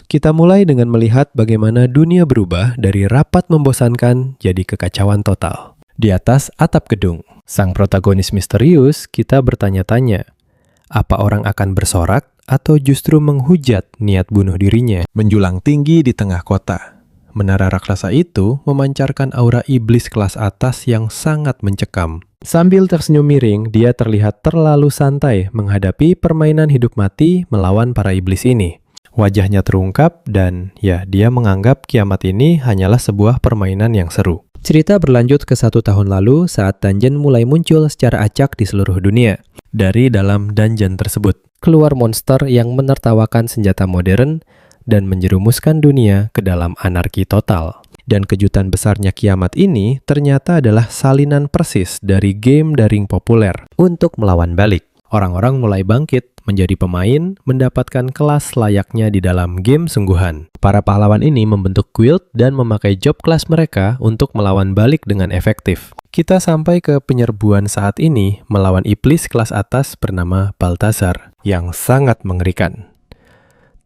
Kita mulai dengan melihat bagaimana dunia berubah dari rapat membosankan jadi kekacauan total. Di atas atap gedung, sang protagonis misterius, kita bertanya-tanya, apa orang akan bersorak atau justru menghujat niat bunuh dirinya? Menjulang tinggi di tengah kota, menara raksasa itu memancarkan aura iblis kelas atas yang sangat mencekam. Sambil tersenyum miring, dia terlihat terlalu santai menghadapi permainan hidup mati melawan para iblis ini. Wajahnya terungkap dan dia menganggap kiamat ini hanyalah sebuah permainan yang seru. Cerita berlanjut ke 1 tahun lalu saat dungeon mulai muncul secara acak di seluruh dunia. Dari dalam dungeon tersebut, keluar monster yang menertawakan senjata modern dan menjerumuskan dunia ke dalam anarki total. Dan kejutan besarnya kiamat ini ternyata adalah salinan persis dari game daring populer untuk melawan balik. Orang-orang mulai bangkit menjadi pemain, mendapatkan kelas layaknya di dalam game sungguhan. Para pahlawan ini membentuk guild dan memakai job class mereka untuk melawan balik dengan efektif. Kita sampai ke penyerbuan saat ini melawan iblis kelas atas bernama Balthazar yang sangat mengerikan.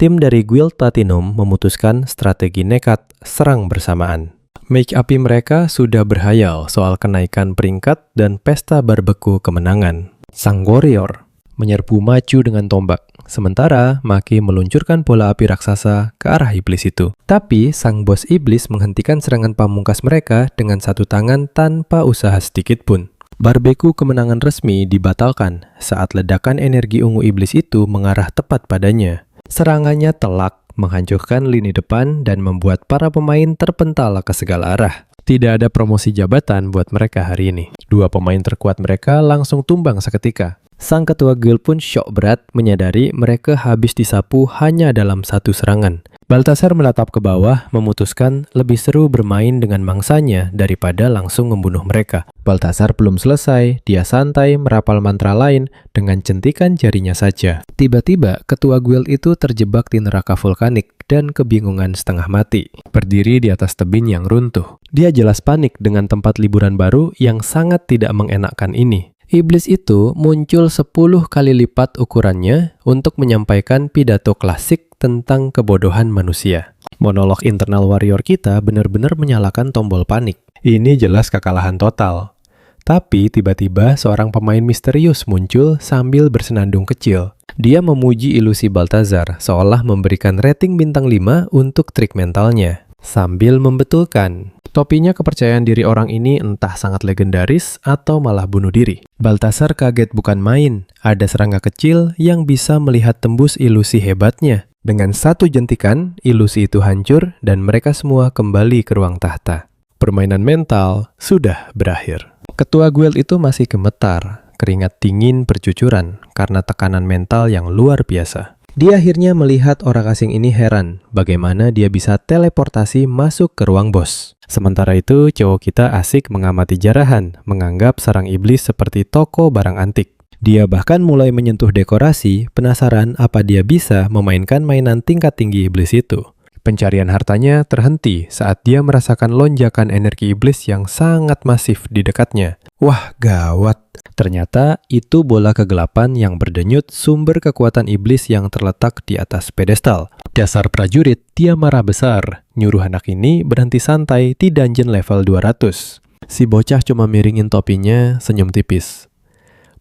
Tim dari Guild Platinum memutuskan strategi nekat serang bersamaan. Make-up mereka sudah berhayal soal kenaikan peringkat dan pesta barbeku kemenangan. Sang warrior menyerbu maju dengan tombak, sementara Maki meluncurkan bola api raksasa ke arah iblis itu. Tapi sang bos iblis menghentikan serangan pamungkas mereka dengan satu tangan tanpa usaha sedikit pun. Barbeku kemenangan resmi dibatalkan saat ledakan energi ungu iblis itu mengarah tepat padanya. Serangannya telak, menghancurkan lini depan dan membuat para pemain terpental ke segala arah. Tidak ada promosi jabatan buat mereka hari ini. 2 pemain terkuat mereka langsung tumbang seketika. Sang ketua guild pun syok berat menyadari mereka habis disapu hanya dalam 1 serangan. Balthazar menatap ke bawah, memutuskan lebih seru bermain dengan mangsanya daripada langsung membunuh mereka. Balthazar belum selesai, dia santai merapal mantra lain dengan centikan jarinya saja. Tiba-tiba, ketua guild itu terjebak di neraka vulkanik dan kebingungan setengah mati, berdiri di atas tebing yang runtuh. Dia jelas panik dengan tempat liburan baru yang sangat tidak mengenakkan ini. Iblis itu muncul 10 kali lipat ukurannya untuk menyampaikan pidato klasik tentang kebodohan manusia. Monolog internal warrior kita benar-benar menyalakan tombol panik. Ini jelas kekalahan total. Tapi tiba-tiba seorang pemain misterius muncul sambil bersenandung kecil. Dia memuji ilusi Balthazar seolah memberikan rating bintang 5 untuk trik mentalnya. Sambil membetulkan, topinya kepercayaan diri orang ini entah sangat legendaris atau malah bunuh diri. Balthazar kaget bukan main, ada serangga kecil yang bisa melihat tembus ilusi hebatnya. Dengan satu jentikan, ilusi itu hancur dan mereka semua kembali ke ruang tahta. Permainan mental sudah berakhir. Ketua guild itu masih gemetar, keringat dingin bercucuran karena tekanan mental yang luar biasa. Dia akhirnya melihat orang asing ini heran bagaimana dia bisa teleportasi masuk ke ruang bos. Sementara itu, cowok kita asik mengamati jarahan, menganggap sarang iblis seperti toko barang antik. Dia bahkan mulai menyentuh dekorasi, penasaran apa dia bisa memainkan mainan tingkat tinggi iblis itu. Pencarian hartanya terhenti saat dia merasakan lonjakan energi iblis yang sangat masif di dekatnya. Wah, gawat. Ternyata itu bola kegelapan yang berdenyut sumber kekuatan iblis yang terletak di atas pedestal. Dasar prajurit, dia marah besar. Nyuruh anak ini berhenti santai di dungeon level 200. Si bocah cuma miringin topinya, senyum tipis.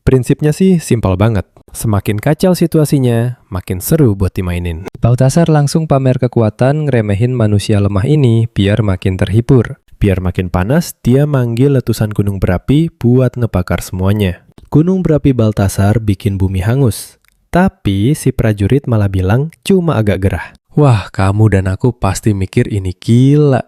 Prinsipnya sih simpel banget. Semakin kacau situasinya, makin seru buat dimainin. Balthazar langsung pamer kekuatan ngeremehin manusia lemah ini biar makin terhibur. Biar makin panas, dia manggil letusan gunung berapi buat ngebakar semuanya. Gunung berapi Balthazar bikin bumi hangus. Tapi si prajurit malah bilang cuma agak gerah. Wah, kamu dan aku pasti mikir ini gila.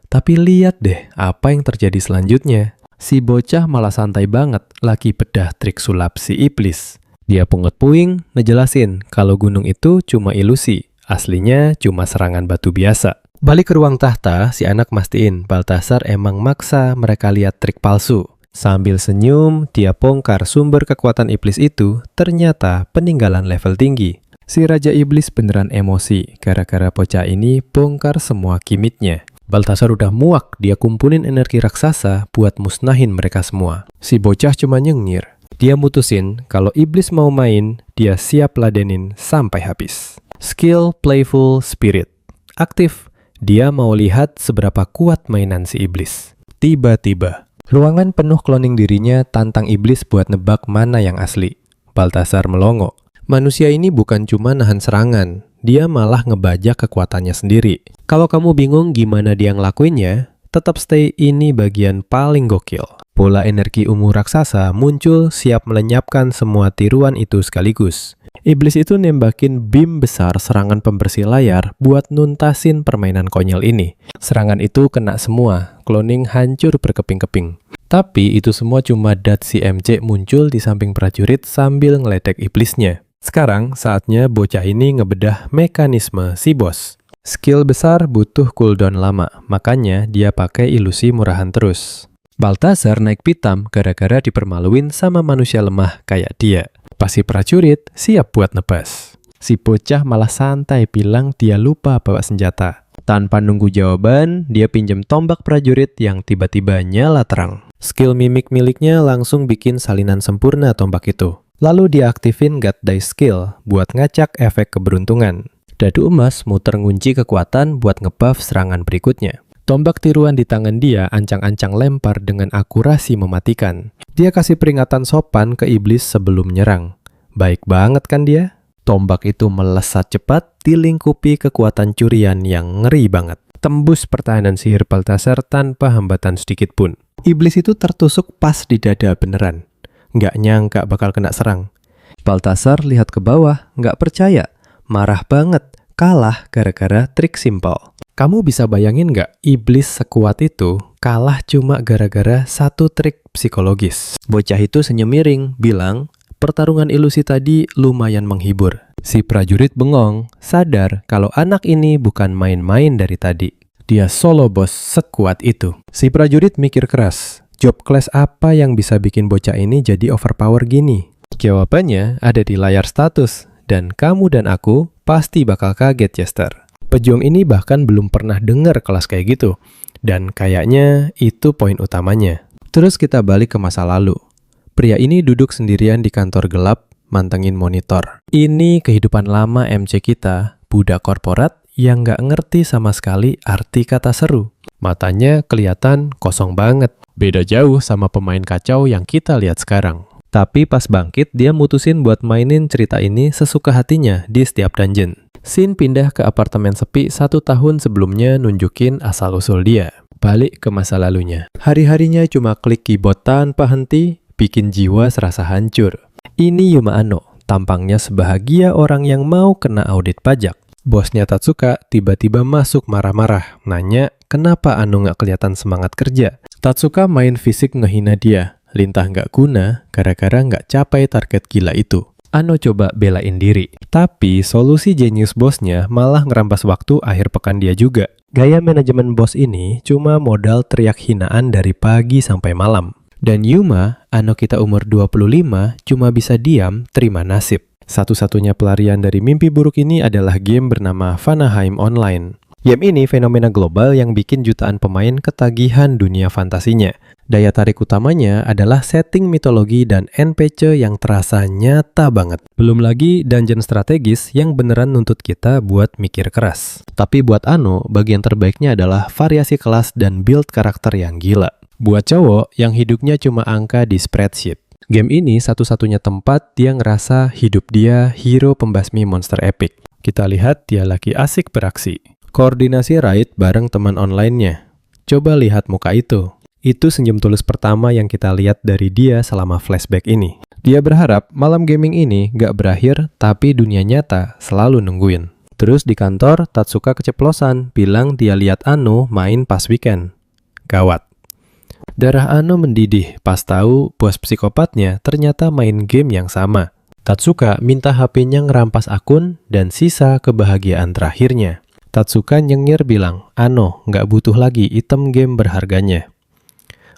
Tapi lihat deh apa yang terjadi selanjutnya. Si bocah malah santai banget lagi bedah trik sulap si iblis. Dia pungut puing, ngejelasin kalau gunung itu cuma ilusi. Aslinya cuma serangan batu biasa. Balik ke ruang tahta, si anak mastiin Balthazar emang maksa mereka lihat trik palsu. Sambil senyum, dia bongkar sumber kekuatan iblis itu, ternyata peninggalan level tinggi. Si Raja Iblis beneran emosi, gara-gara bocah ini bongkar semua gimitnya. Balthazar udah muak, dia kumpulin energi raksasa buat musnahin mereka semua. Si bocah cuma nyengir. Dia mutusin kalau iblis mau main, dia siap ladenin sampai habis. Skill, playful, spirit. aktif. Dia mau lihat seberapa kuat mainan si iblis. Tiba-tiba, ruangan penuh cloning dirinya tantang iblis buat nebak mana yang asli. Baltasar melongo. Manusia ini bukan cuma nahan serangan, dia malah ngebajak kekuatannya sendiri. Kalau kamu bingung gimana dia ngelakuinnya, tetap stay, ini bagian paling gokil. Bola energi ungu raksasa muncul siap melenyapkan semua tiruan itu sekaligus. Iblis itu nembakin beam besar serangan pembersih layar buat nuntasin permainan konyol ini. Serangan itu kena semua, cloning hancur berkeping-keping. Tapi itu semua cuma dat si MC muncul di samping prajurit sambil ngeledek iblisnya. Sekarang saatnya bocah ini ngebedah mekanisme si bos. Skill besar butuh cooldown lama, makanya dia pakai ilusi murahan terus. Baltasar naik pitam gara-gara dipermaluin sama manusia lemah kayak dia. Pas si prajurit siap buat nebas. Si bocah malah santai bilang dia lupa bawa senjata. Tanpa nunggu jawaban, dia pinjam tombak prajurit yang tiba-tiba nyala terang. Skill mimik miliknya langsung bikin salinan sempurna tombak itu. Lalu dia aktifin God Dice skill buat ngacak efek keberuntungan. Dadu emas muter ngunci kekuatan buat ngebuff serangan berikutnya. Tombak tiruan di tangan dia ancang-ancang lempar dengan akurasi mematikan. Dia kasih peringatan sopan ke iblis sebelum nyerang. Baik banget kan dia? Tombak itu melesat cepat, dilingkupi kekuatan curian yang ngeri banget. Tembus pertahanan sihir Baltasar tanpa hambatan sedikit pun. Iblis itu tertusuk pas di dada beneran. Nggak nyangka bakal kena serang. Baltasar lihat ke bawah, nggak percaya. Marah banget, kalah gara-gara trik simpel. Kamu bisa bayangin nggak, iblis sekuat itu kalah cuma gara-gara satu trik psikologis. Bocah itu senyum miring, bilang, pertarungan ilusi tadi lumayan menghibur. Si prajurit bengong, sadar kalau anak ini bukan main-main dari tadi. Dia solo bos sekuat itu. Si prajurit mikir keras, job class apa yang bisa bikin bocah ini jadi overpower gini? Jawabannya ada di layar status, dan kamu dan aku pasti bakal kaget, Chester. Pejuang ini bahkan belum pernah dengar kelas kayak gitu. Dan kayaknya itu poin utamanya. Terus kita balik ke masa lalu. Pria ini duduk sendirian di kantor gelap, mantengin monitor. Ini kehidupan lama MC kita, budak korporat yang nggak ngerti sama sekali arti kata seru. Matanya kelihatan kosong banget. Beda jauh sama pemain kacau yang kita lihat sekarang. Tapi pas bangkit, dia mutusin buat mainin cerita ini sesuka hatinya di setiap dungeon. Scene pindah ke apartemen sepi 1 tahun sebelumnya nunjukin asal-usul dia. Balik ke masa lalunya. Hari-harinya cuma klik keyboard tanpa henti, bikin jiwa serasa hancur. Ini Yuma Anno, tampangnya sebahagia orang yang mau kena audit pajak. Bosnya Tatsuka tiba-tiba masuk marah-marah, nanya kenapa Anno nggak kelihatan semangat kerja. Tatsuka main fisik ngehina dia, lintah nggak guna gara-gara nggak capai target gila itu. Anno coba belain diri. Tapi solusi jenius bosnya malah ngerampas waktu akhir pekan dia juga. Gaya manajemen bos ini cuma modal teriak hinaan dari pagi sampai malam. Dan Yuma, Anno kita umur 25, cuma bisa diam terima nasib. Satu-satunya pelarian dari mimpi buruk ini adalah game bernama Vanaheim Online. Game ini fenomena global yang bikin jutaan pemain ketagihan dunia fantasinya. Daya tarik utamanya adalah setting mitologi dan NPC yang terasa nyata banget. Belum lagi dungeon strategis yang beneran nuntut kita buat mikir keras. Tapi buat Anno, bagian terbaiknya adalah variasi kelas dan build karakter yang gila. Buat cowok yang hidupnya cuma angka di spreadsheet. Game ini satu-satunya tempat dia ngerasa hidup dia hero pembasmi monster epic. Kita lihat dia lagi asik beraksi. Koordinasi raid bareng teman online-nya. Coba lihat muka itu. Itu senyum tulus pertama yang kita lihat dari dia selama flashback ini. Dia berharap malam gaming ini gak berakhir, tapi dunia nyata selalu nungguin. Terus di kantor, Tatsuka keceplosan, bilang dia lihat Anno main pas weekend. Gawat. Darah Anno mendidih pas tahu bos psikopatnya ternyata main game yang sama. Tatsuka minta HP-nya ngerampas akun dan sisa kebahagiaan terakhirnya. Tatsuka nyengir bilang, Anno nggak butuh lagi item game berharganya.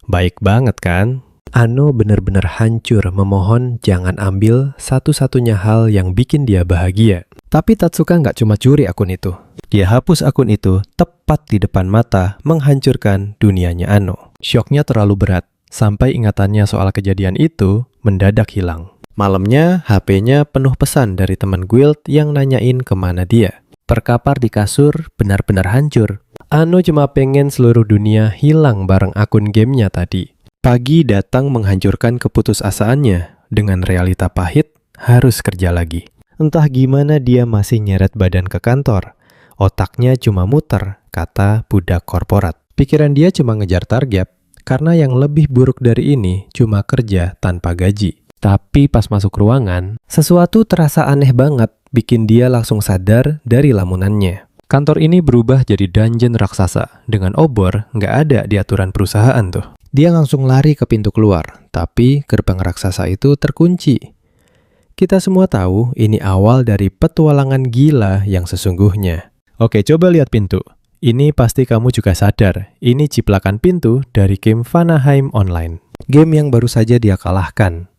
Baik banget kan? Anno bener-bener hancur memohon jangan ambil satu-satunya hal yang bikin dia bahagia. Tapi Tatsuka nggak cuma curi akun itu. Dia hapus akun itu tepat di depan mata, menghancurkan dunianya Anno. Syoknya terlalu berat, sampai ingatannya soal kejadian itu mendadak hilang. Malamnya, HP-nya penuh pesan dari teman guild yang nanyain kemana dia. terkapar di kasur, benar-benar hancur. Ano cuma pengen seluruh dunia hilang bareng akun gamenya tadi. Pagi datang menghancurkan keputusasaannya. Dengan realita pahit, harus kerja lagi. Entah gimana dia masih nyeret badan ke kantor. Otaknya cuma muter, kata budak korporat. Pikiran dia cuma ngejar target, karena yang lebih buruk dari ini cuma kerja tanpa gaji. Tapi pas masuk ruangan, sesuatu terasa aneh banget, bikin dia langsung sadar dari lamunannya. Kantor ini berubah jadi dungeon raksasa. Dengan obor, nggak ada di aturan perusahaan tuh. Dia langsung lari ke pintu keluar, tapi gerbang raksasa itu terkunci. Kita semua tahu ini awal dari petualangan gila yang sesungguhnya. Oke, coba lihat pintu. Ini pasti kamu juga sadar, ini ciplakan pintu dari game Vanaheim Online. Game yang baru saja dia kalahkan.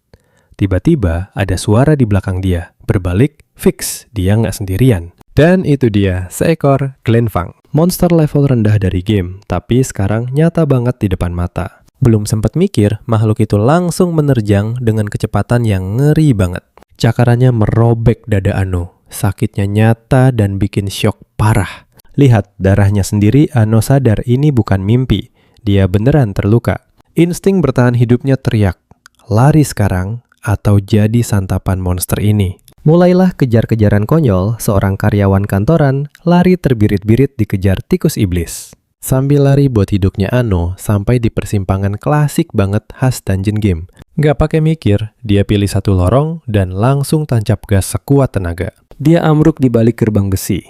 Tiba-tiba ada suara di belakang dia. Berbalik, fix, dia nggak sendirian. Dan itu dia, seekor Glenfang. Monster level rendah dari game, tapi sekarang nyata banget di depan mata. Belum sempat mikir, makhluk itu langsung menerjang dengan kecepatan yang ngeri banget. Cakarannya merobek dada Ano. Sakitnya nyata dan bikin syok parah. Lihat, darahnya sendiri, Ano sadar ini bukan mimpi. Dia beneran terluka. Insting bertahan hidupnya teriak, lari sekarang atau jadi santapan monster ini. Mulailah kejar-kejaran konyol, seorang karyawan kantoran lari terbirit-birit dikejar tikus iblis. Sambil lari buat hidupnya Ano sampai di persimpangan klasik banget khas dungeon game. Nggak pakai mikir, dia pilih satu lorong dan langsung tancap gas sekuat tenaga. Dia amruk di balik gerbang besi.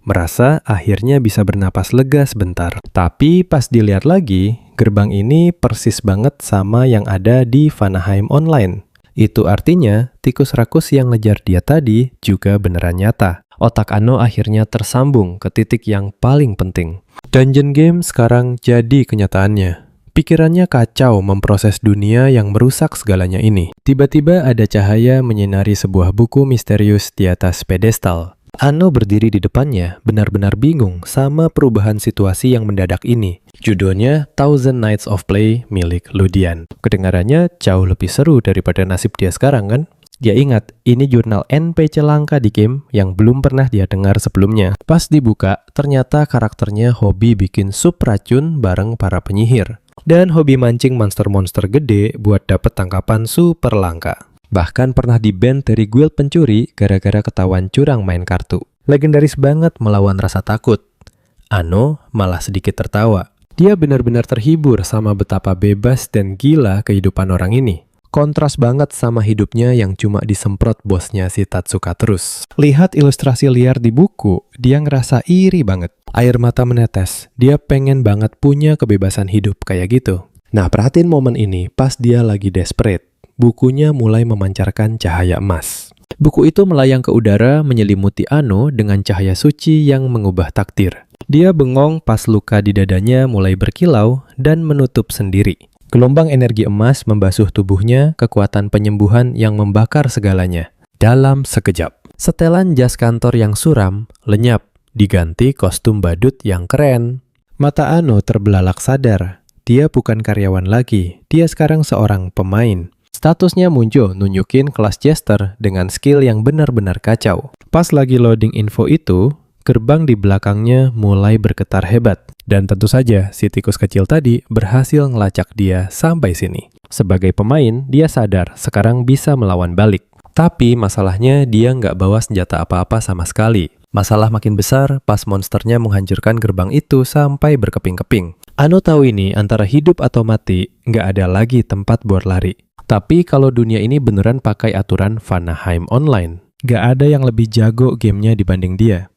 Merasa akhirnya bisa bernapas lega sebentar. Tapi pas dilihat lagi, gerbang ini persis banget sama yang ada di Vanaheim Online. Itu artinya, tikus rakus yang ngejar dia tadi juga beneran nyata. Otak Ano akhirnya tersambung ke titik yang paling penting. Dungeon game sekarang jadi kenyataannya. Pikirannya kacau memproses dunia yang merusak segalanya ini. Tiba-tiba ada cahaya menyinari sebuah buku misterius di atas pedestal. Ano berdiri di depannya, benar-benar bingung sama perubahan situasi yang mendadak ini. Judulnya Thousand Nights of Play milik Ludian. Kedengarannya jauh lebih seru daripada nasib dia sekarang kan? Dia ingat, ini jurnal NPC langka di game yang belum pernah dia dengar sebelumnya. Pas dibuka, ternyata karakternya hobi bikin sup racun bareng para penyihir. Dan hobi mancing monster-monster gede buat dapet tangkapan super langka. Bahkan pernah di-ban dari guild pencuri gara-gara ketahuan curang main kartu. Legendaris banget melawan rasa takut. Ano malah sedikit tertawa. Dia benar-benar terhibur sama betapa bebas dan gila kehidupan orang ini. Kontras banget sama hidupnya yang cuma disemprot bosnya si Tatsuka terus. Lihat ilustrasi liar di buku, dia ngerasa iri banget. Air mata menetes, dia pengen banget punya kebebasan hidup kayak gitu. Nah, perhatiin momen ini pas dia lagi desperate. Bukunya mulai memancarkan cahaya emas. Buku itu melayang ke udara menyelimuti Ano dengan cahaya suci yang mengubah takdir. Dia bengong pas luka di dadanya mulai berkilau dan menutup sendiri. Gelombang energi emas membasuh tubuhnya, kekuatan penyembuhan yang membakar segalanya. Dalam sekejap, setelan jas kantor yang suram, lenyap, diganti kostum badut yang keren. Mata Ano terbelalak sadar. Dia bukan karyawan lagi, dia sekarang seorang pemain. Statusnya muncul nunjukin kelas jester dengan skill yang benar-benar kacau. Pas lagi loading info itu, gerbang di belakangnya mulai bergetar hebat. Dan tentu saja si tikus kecil tadi berhasil ngelacak dia sampai sini. Sebagai pemain, dia sadar sekarang bisa melawan balik. Tapi masalahnya dia nggak bawa senjata apa-apa sama sekali. Masalah makin besar pas monsternya menghancurkan gerbang itu sampai berkeping-keping. Ano tahu ini antara hidup atau mati, nggak ada lagi tempat buat lari. Tapi kalau dunia ini beneran pakai aturan Vanaheim Online, gak ada yang lebih jago gamenya dibanding dia.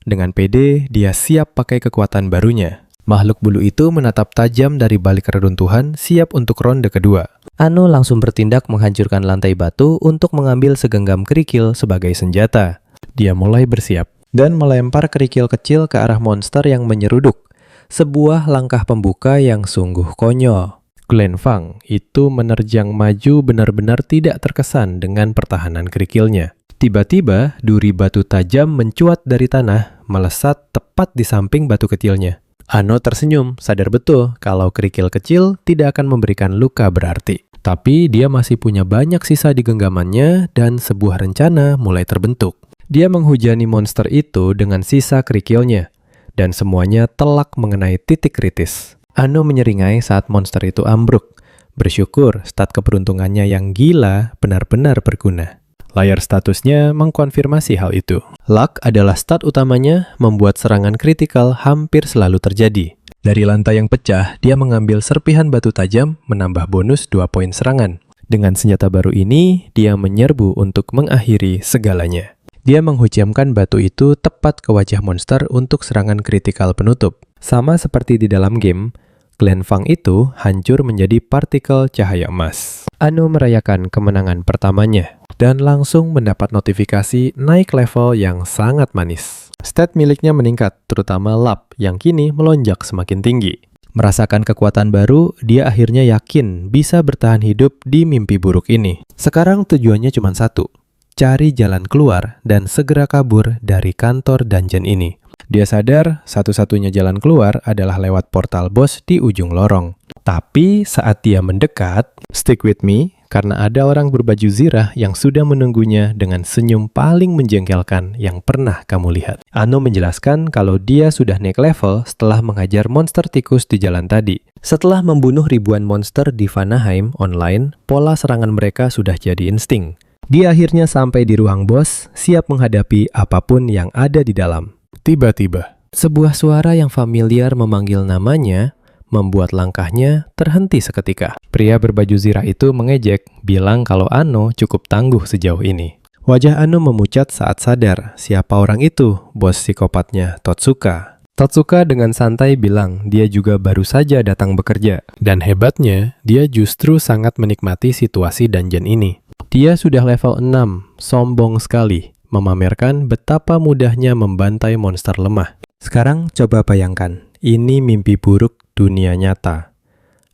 Dengan pede, dia siap pakai kekuatan barunya. Makhluk bulu itu menatap tajam dari balik reruntuhan, siap untuk ronde kedua. Ano langsung bertindak menghancurkan lantai batu untuk mengambil segenggam kerikil sebagai senjata. Dia mulai bersiap dan melempar kerikil kecil ke arah monster yang menyeruduk. Sebuah langkah pembuka yang sungguh konyol. Glenfang itu menerjang maju benar-benar tidak terkesan dengan pertahanan kerikilnya. Tiba-tiba, duri batu tajam mencuat dari tanah, melesat tepat di samping batu kecilnya. Ano tersenyum, sadar betul kalau kerikil kecil tidak akan memberikan luka berarti. Tapi dia masih punya banyak sisa di genggamannya dan sebuah rencana mulai terbentuk. Dia menghujani monster itu dengan sisa kerikilnya, dan semuanya telak mengenai titik kritis. Ano menyeringai saat monster itu ambruk. Bersyukur stat keberuntungannya yang gila benar-benar berguna. Layar statusnya mengkonfirmasi hal itu. Luck adalah stat utamanya membuat serangan kritikal hampir selalu terjadi. Dari lantai yang pecah, dia mengambil serpihan batu tajam menambah bonus 2 poin serangan. Dengan senjata baru ini, dia menyerbu untuk mengakhiri segalanya. Dia menghujamkan batu itu tepat ke wajah monster untuk serangan kritikal penutup. Sama seperti di dalam game, Glen Fang itu hancur menjadi partikel cahaya emas. Ano merayakan kemenangan pertamanya dan langsung mendapat notifikasi naik level yang sangat manis. Stat miliknya meningkat, terutama lap yang kini melonjak semakin tinggi. Merasakan kekuatan baru, dia akhirnya yakin bisa bertahan hidup di mimpi buruk ini. Sekarang tujuannya cuma satu, cari jalan keluar dan segera kabur dari kantor dungeon ini. Dia sadar satu-satunya jalan keluar adalah lewat portal bos di ujung lorong. Tapi saat dia mendekat, stick with me, karena ada orang berbaju zirah yang sudah menunggunya dengan senyum paling menjengkelkan yang pernah kamu lihat. Ano menjelaskan kalau dia sudah naik level setelah menghajar monster tikus di jalan tadi. Setelah membunuh ribuan monster di Vanaheim online, pola serangan mereka sudah jadi insting. Dia akhirnya sampai di ruang bos, siap menghadapi apapun yang ada di dalam. Tiba-tiba, sebuah suara yang familiar memanggil namanya, membuat langkahnya terhenti seketika. Pria berbaju zirah itu mengejek, bilang kalau Ano cukup tangguh sejauh ini. Wajah Ano memucat saat sadar siapa orang itu, bos psikopatnya Totsuka. Totsuka dengan santai bilang dia juga baru saja datang bekerja. Dan hebatnya, dia justru sangat menikmati situasi dungeon ini. Dia sudah level 6, sombong sekali, memamerkan betapa mudahnya membantai monster lemah. Sekarang coba bayangkan, ini mimpi buruk dunia nyata.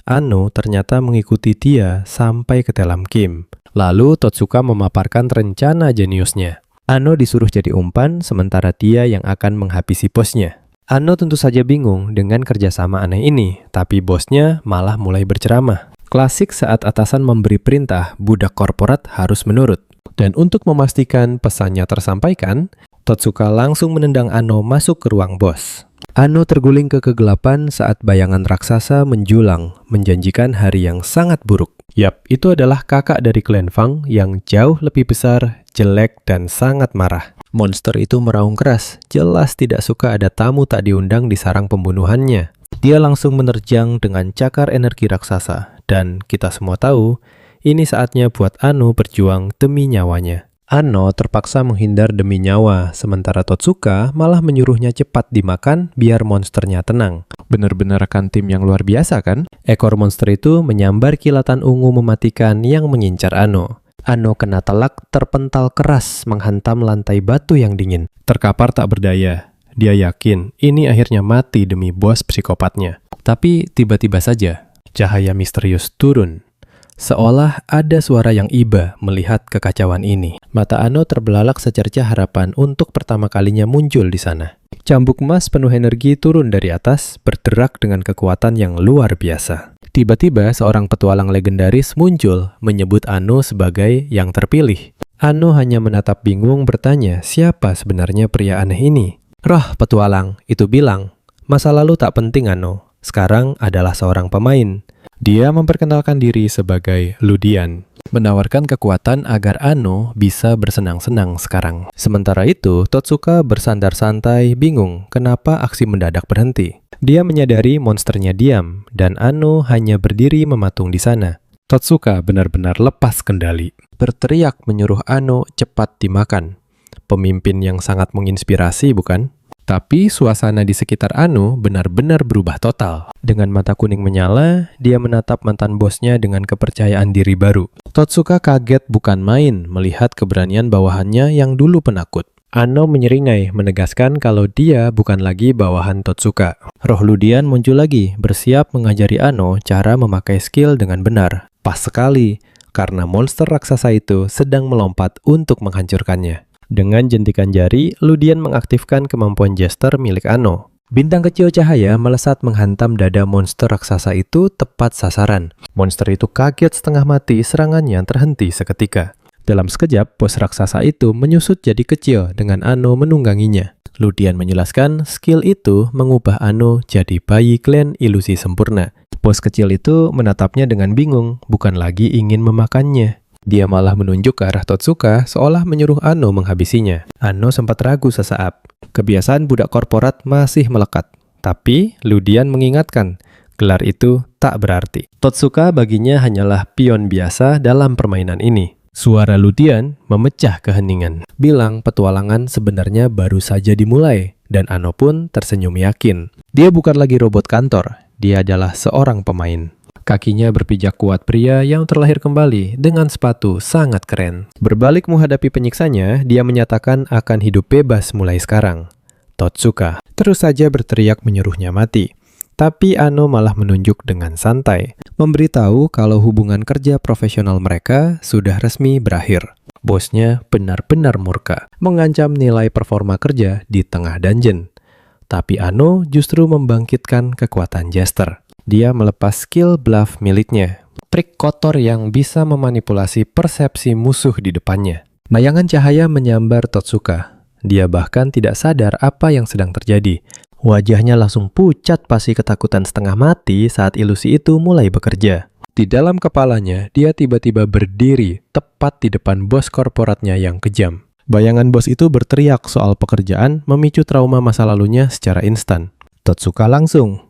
Ano ternyata mengikuti dia sampai ke dalam game. Lalu Totsuka memaparkan rencana jeniusnya. Ano disuruh jadi umpan, sementara dia yang akan menghabisi bosnya. Ano tentu saja bingung dengan kerjasama aneh ini, tapi bosnya malah mulai berceramah. Klasik saat atasan memberi perintah, budak korporat harus menurut. Dan untuk memastikan pesannya tersampaikan, Totsuka langsung menendang Ano masuk ke ruang bos. Ano terguling ke kegelapan saat bayangan raksasa menjulang, menjanjikan hari yang sangat buruk. Yap, itu adalah kakak dari Glen Fang yang jauh lebih besar, jelek, dan sangat marah. Monster itu meraung keras, jelas tidak suka ada tamu tak diundang di sarang pembunuhannya. Dia langsung menerjang dengan cakar energi raksasa, dan kita semua tahu, ini saatnya buat Ano berjuang demi nyawanya. Ano terpaksa menghindar demi nyawa, sementara Totsuka malah menyuruhnya cepat dimakan biar monsternya tenang. Benar-benar rekan tim yang luar biasa kan? Ekor monster itu menyambar kilatan ungu mematikan yang mengincar Ano. Ano kena telak terpental keras menghantam lantai batu yang dingin. Terkapar tak berdaya. Dia yakin ini akhirnya mati demi bos psikopatnya. Tapi tiba-tiba saja, cahaya misterius turun. Seolah ada suara yang iba melihat kekacauan ini. Mata Ano terbelalak secerca harapan untuk pertama kalinya muncul di sana. Cambuk emas penuh energi turun dari atas, berderak dengan kekuatan yang luar biasa. Tiba-tiba seorang petualang legendaris muncul, menyebut Ano sebagai yang terpilih. Ano hanya menatap bingung bertanya siapa sebenarnya pria aneh ini. Roh petualang itu bilang, masa lalu tak penting Ano, sekarang adalah seorang pemain. Dia memperkenalkan diri sebagai Ludian, menawarkan kekuatan agar Ano bisa bersenang-senang sekarang. Sementara itu, Totsuka bersandar santai, bingung kenapa aksi mendadak berhenti. Dia menyadari monsternya diam, dan Ano hanya berdiri mematung di sana. Totsuka benar-benar lepas kendali. Berteriak menyuruh Ano cepat dimakan. Pemimpin yang sangat menginspirasi, bukan? Tapi suasana di sekitar Ano benar-benar berubah total. Dengan mata kuning menyala, dia menatap mantan bosnya dengan kepercayaan diri baru. Totsuka kaget bukan main melihat keberanian bawahannya yang dulu penakut. Ano menyeringai menegaskan kalau dia bukan lagi bawahan Totsuka. Roh Ludian muncul lagi, bersiap mengajari Ano cara memakai skill dengan benar. Pas sekali, karena monster raksasa itu sedang melompat untuk menghancurkannya. Dengan jentikan jari, Ludian mengaktifkan kemampuan jester milik Ano. Bintang kecil cahaya melesat menghantam dada monster raksasa itu tepat sasaran. Monster itu kaget setengah mati, serangannya terhenti seketika. Dalam sekejap, bos raksasa itu menyusut jadi kecil dengan Ano menungganginya. Ludian menjelaskan skill itu mengubah Ano jadi bayi Glenn ilusi sempurna. Bos kecil itu menatapnya dengan bingung, bukan lagi ingin memakannya. Dia malah menunjuk ke arah Totsuka seolah menyuruh Ano menghabisinya. Ano sempat ragu sesaat. Kebiasaan budak korporat masih melekat. Tapi Ludian mengingatkan, gelar itu tak berarti. Totsuka baginya hanyalah pion biasa dalam permainan ini. Suara Ludian memecah keheningan. Bilang petualangan sebenarnya baru saja dimulai. Dan Ano pun tersenyum yakin. Dia bukan lagi robot kantor. Dia adalah seorang pemain. Kakinya berpijak kuat pria yang terlahir kembali dengan sepatu sangat keren. Berbalik menghadapi penyiksanya, dia menyatakan akan hidup bebas mulai sekarang. Totsuka terus saja berteriak menyuruhnya mati. Tapi Ano malah menunjuk dengan santai, memberitahu kalau hubungan kerja profesional mereka sudah resmi berakhir. Bosnya benar-benar murka, mengancam nilai performa kerja di tengah dungeon. Tapi Ano justru membangkitkan kekuatan Jester. Dia melepas skill bluff miliknya, trik kotor yang bisa memanipulasi persepsi musuh di depannya. Bayangan cahaya menyambar Totsuka. Dia bahkan tidak sadar apa yang sedang terjadi. Wajahnya langsung pucat pasti ketakutan setengah mati saat ilusi itu mulai bekerja. Di dalam kepalanya, dia tiba-tiba berdiri tepat di depan bos korporatnya yang kejam. Bayangan bos itu berteriak soal pekerjaan memicu trauma masa lalunya secara instan. Totsuka langsung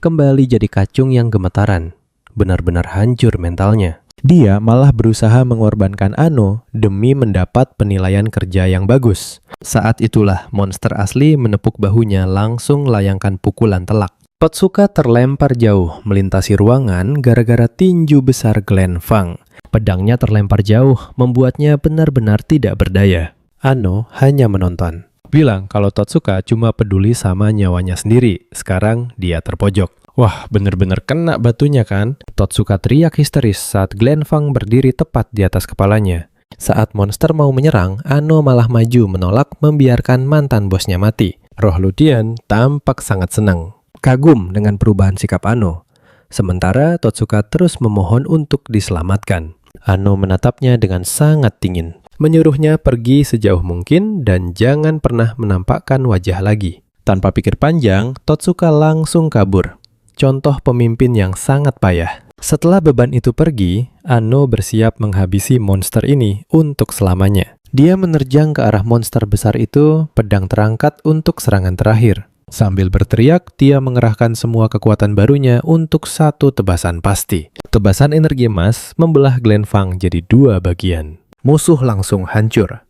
kembali jadi kacung yang gemetaran. Benar-benar hancur mentalnya. Dia malah berusaha mengorbankan Ano demi mendapat penilaian kerja yang bagus. Saat itulah monster asli menepuk bahunya langsung layangkan pukulan telak. Totsuka terlempar jauh melintasi ruangan gara-gara tinju besar Glenn Fang. Pedangnya terlempar jauh membuatnya benar-benar tidak berdaya. Ano hanya menonton. Bilang kalau Totsuka cuma peduli sama nyawanya sendiri. Sekarang dia terpojok. Wah, bener-bener kena batunya kan? Totsuka teriak histeris saat Glenn Fang berdiri tepat di atas kepalanya. Saat monster mau menyerang, Ano malah maju menolak membiarkan mantan bosnya mati. Roh Ludian tampak sangat senang, kagum dengan perubahan sikap Ano. Sementara Totsuka terus memohon untuk diselamatkan. Ano menatapnya dengan sangat dingin, menyuruhnya pergi sejauh mungkin dan jangan pernah menampakkan wajah lagi. Tanpa pikir panjang, Totsuka langsung kabur. Contoh pemimpin yang sangat payah. Setelah beban itu pergi, Ano bersiap menghabisi monster ini untuk selamanya. Dia menerjang ke arah monster besar itu, pedang terangkat untuk serangan terakhir. Sambil berteriak, dia mengerahkan semua kekuatan barunya untuk satu tebasan pasti. Tebasan energi emas membelah Glenn Fang jadi 2 bagian. Musuh langsung hancur.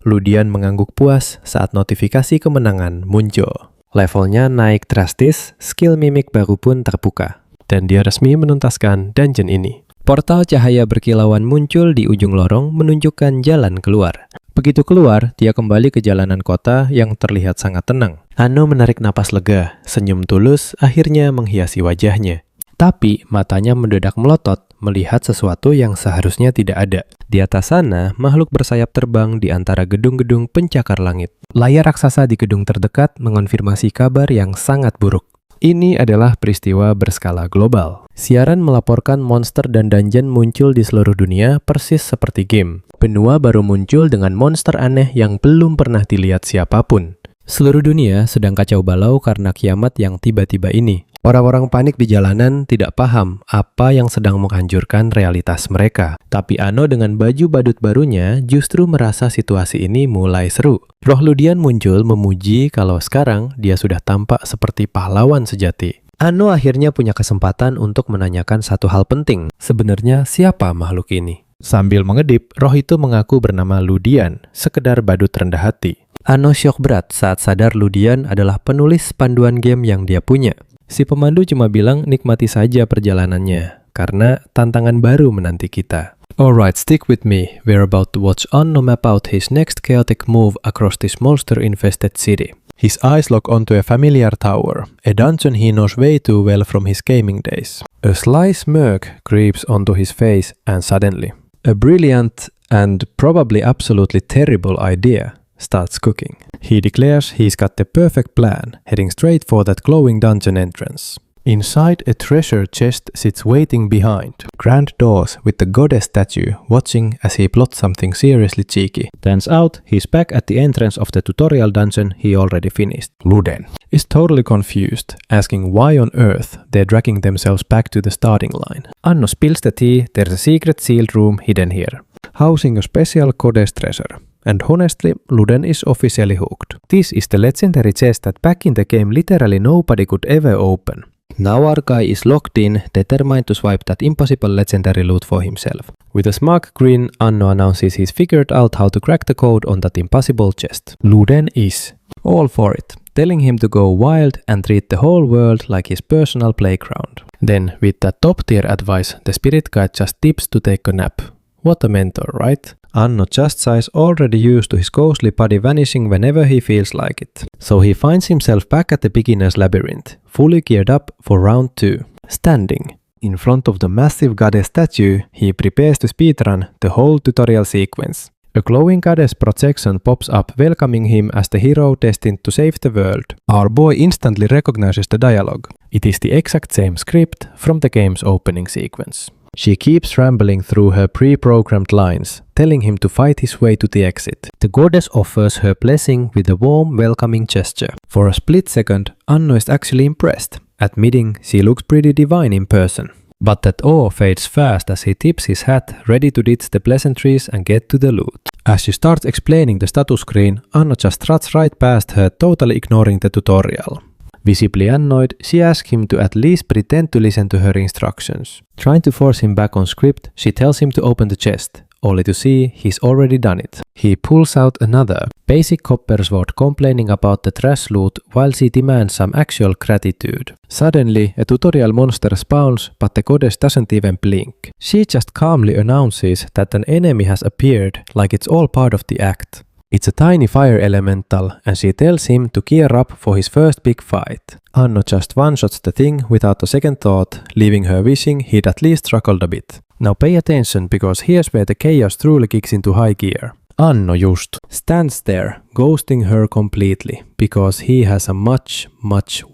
Ludian mengangguk puas saat notifikasi kemenangan muncul. Levelnya naik drastis, skill mimik baru pun terbuka. Dan dia resmi menuntaskan dungeon ini. Portal cahaya berkilauan muncul di ujung lorong menunjukkan jalan keluar. Begitu keluar, dia kembali ke jalanan kota yang terlihat sangat tenang. Ano menarik napas lega, senyum tulus akhirnya menghiasi wajahnya. Tapi matanya mendadak melotot melihat sesuatu yang seharusnya tidak ada. Di atas sana, makhluk bersayap terbang di antara gedung-gedung pencakar langit. Layar raksasa di gedung terdekat mengonfirmasi kabar yang sangat buruk. Ini adalah peristiwa berskala global. Siaran melaporkan monster dan dungeon muncul di seluruh dunia persis seperti game. Benua baru muncul dengan monster aneh yang belum pernah dilihat siapapun. Seluruh dunia sedang kacau balau karena kiamat yang tiba-tiba ini. Orang-orang panik di jalanan tidak paham apa yang sedang menghancurkan realitas mereka. Tapi Ano dengan baju badut barunya justru merasa situasi ini mulai seru. Roh Ludian muncul memuji kalau sekarang dia sudah tampak seperti pahlawan sejati. Ano akhirnya punya kesempatan untuk menanyakan satu hal penting. Sebenarnya siapa makhluk ini? Sambil mengedip, roh itu mengaku bernama Ludian, sekedar badut rendah hati. Ano syok berat saat sadar Ludian adalah penulis panduan game yang dia punya. Si pemandu cuma bilang nikmati saja perjalanannya, karena tantangan baru menanti kita. Alright, stick with me. We're about to watch Ano map out his next chaotic move across this monster-infested city. His eyes lock onto a familiar tower, a dungeon he knows way too well from his gaming days. A sly smirk creeps onto his face and suddenly, a brilliant and probably absolutely terrible idea starts cooking. He declares he's got the perfect plan, heading straight for that glowing dungeon entrance. Inside, a treasure chest sits waiting behind. Grand doors with the goddess statue watching as he plots something seriously cheeky. Turns out, he's back at the entrance of the tutorial dungeon he already finished. Luden is totally confused, asking why on earth they're dragging themselves back to the starting line. Anno spills the tea, there's a secret sealed room hidden here, housing a special goddess treasure. And honestly, Luden is officially hooked. This is the legendary chest that back in the game literally nobody could ever open. Now our guy is locked in, determined to swipe that impossible legendary loot for himself. With a smug grin, Anno announces he's figured out how to crack the code on that impossible chest. Luden is all for it, telling him to go wild and treat the whole world like his personal playground. Then, with that top-tier advice, the spirit guide just tips to take a nap. What a mentor, right? Anno just sighs, already used to his ghostly body vanishing whenever he feels like it. So he finds himself back at the beginner's labyrinth, fully geared up for round 2. Standing in front of the massive goddess statue, he prepares to speedrun the whole tutorial sequence. A glowing goddess projection pops up, welcoming him as the hero destined to save the world. Our boy instantly recognizes the dialogue. It is the exact same script from the game's opening sequence. She keeps rambling through her pre-programmed lines, telling him to fight his way to the exit. The goddess offers her blessing with a warm, welcoming gesture. For a split second, Anno is actually impressed, admitting she looks pretty divine in person. But that awe fades fast as he tips his hat, ready to ditch the pleasantries and get to the loot. As she starts explaining the status screen, Anno just struts right past her, totally ignoring the tutorial. Visibly annoyed, she asks him to at least pretend to listen to her instructions. Trying to force him back on script, she tells him to open the chest, only to see he's already done it. He pulls out another basic copper sword, complaining about the trash loot while she demands some actual gratitude. Suddenly, a tutorial monster spawns, but the goddess doesn't even blink. She just calmly announces that an enemy has appeared, like it's all part of the act. It's a tiny fire elemental, and she tells him to gear up for his first big fight. Anno just one-shots the thing without a second thought, leaving her wishing he'd at least struggled a bit. Now pay attention, because here's where the chaos truly kicks into high gear. Anno just stands there, ghosting her completely, because he has a much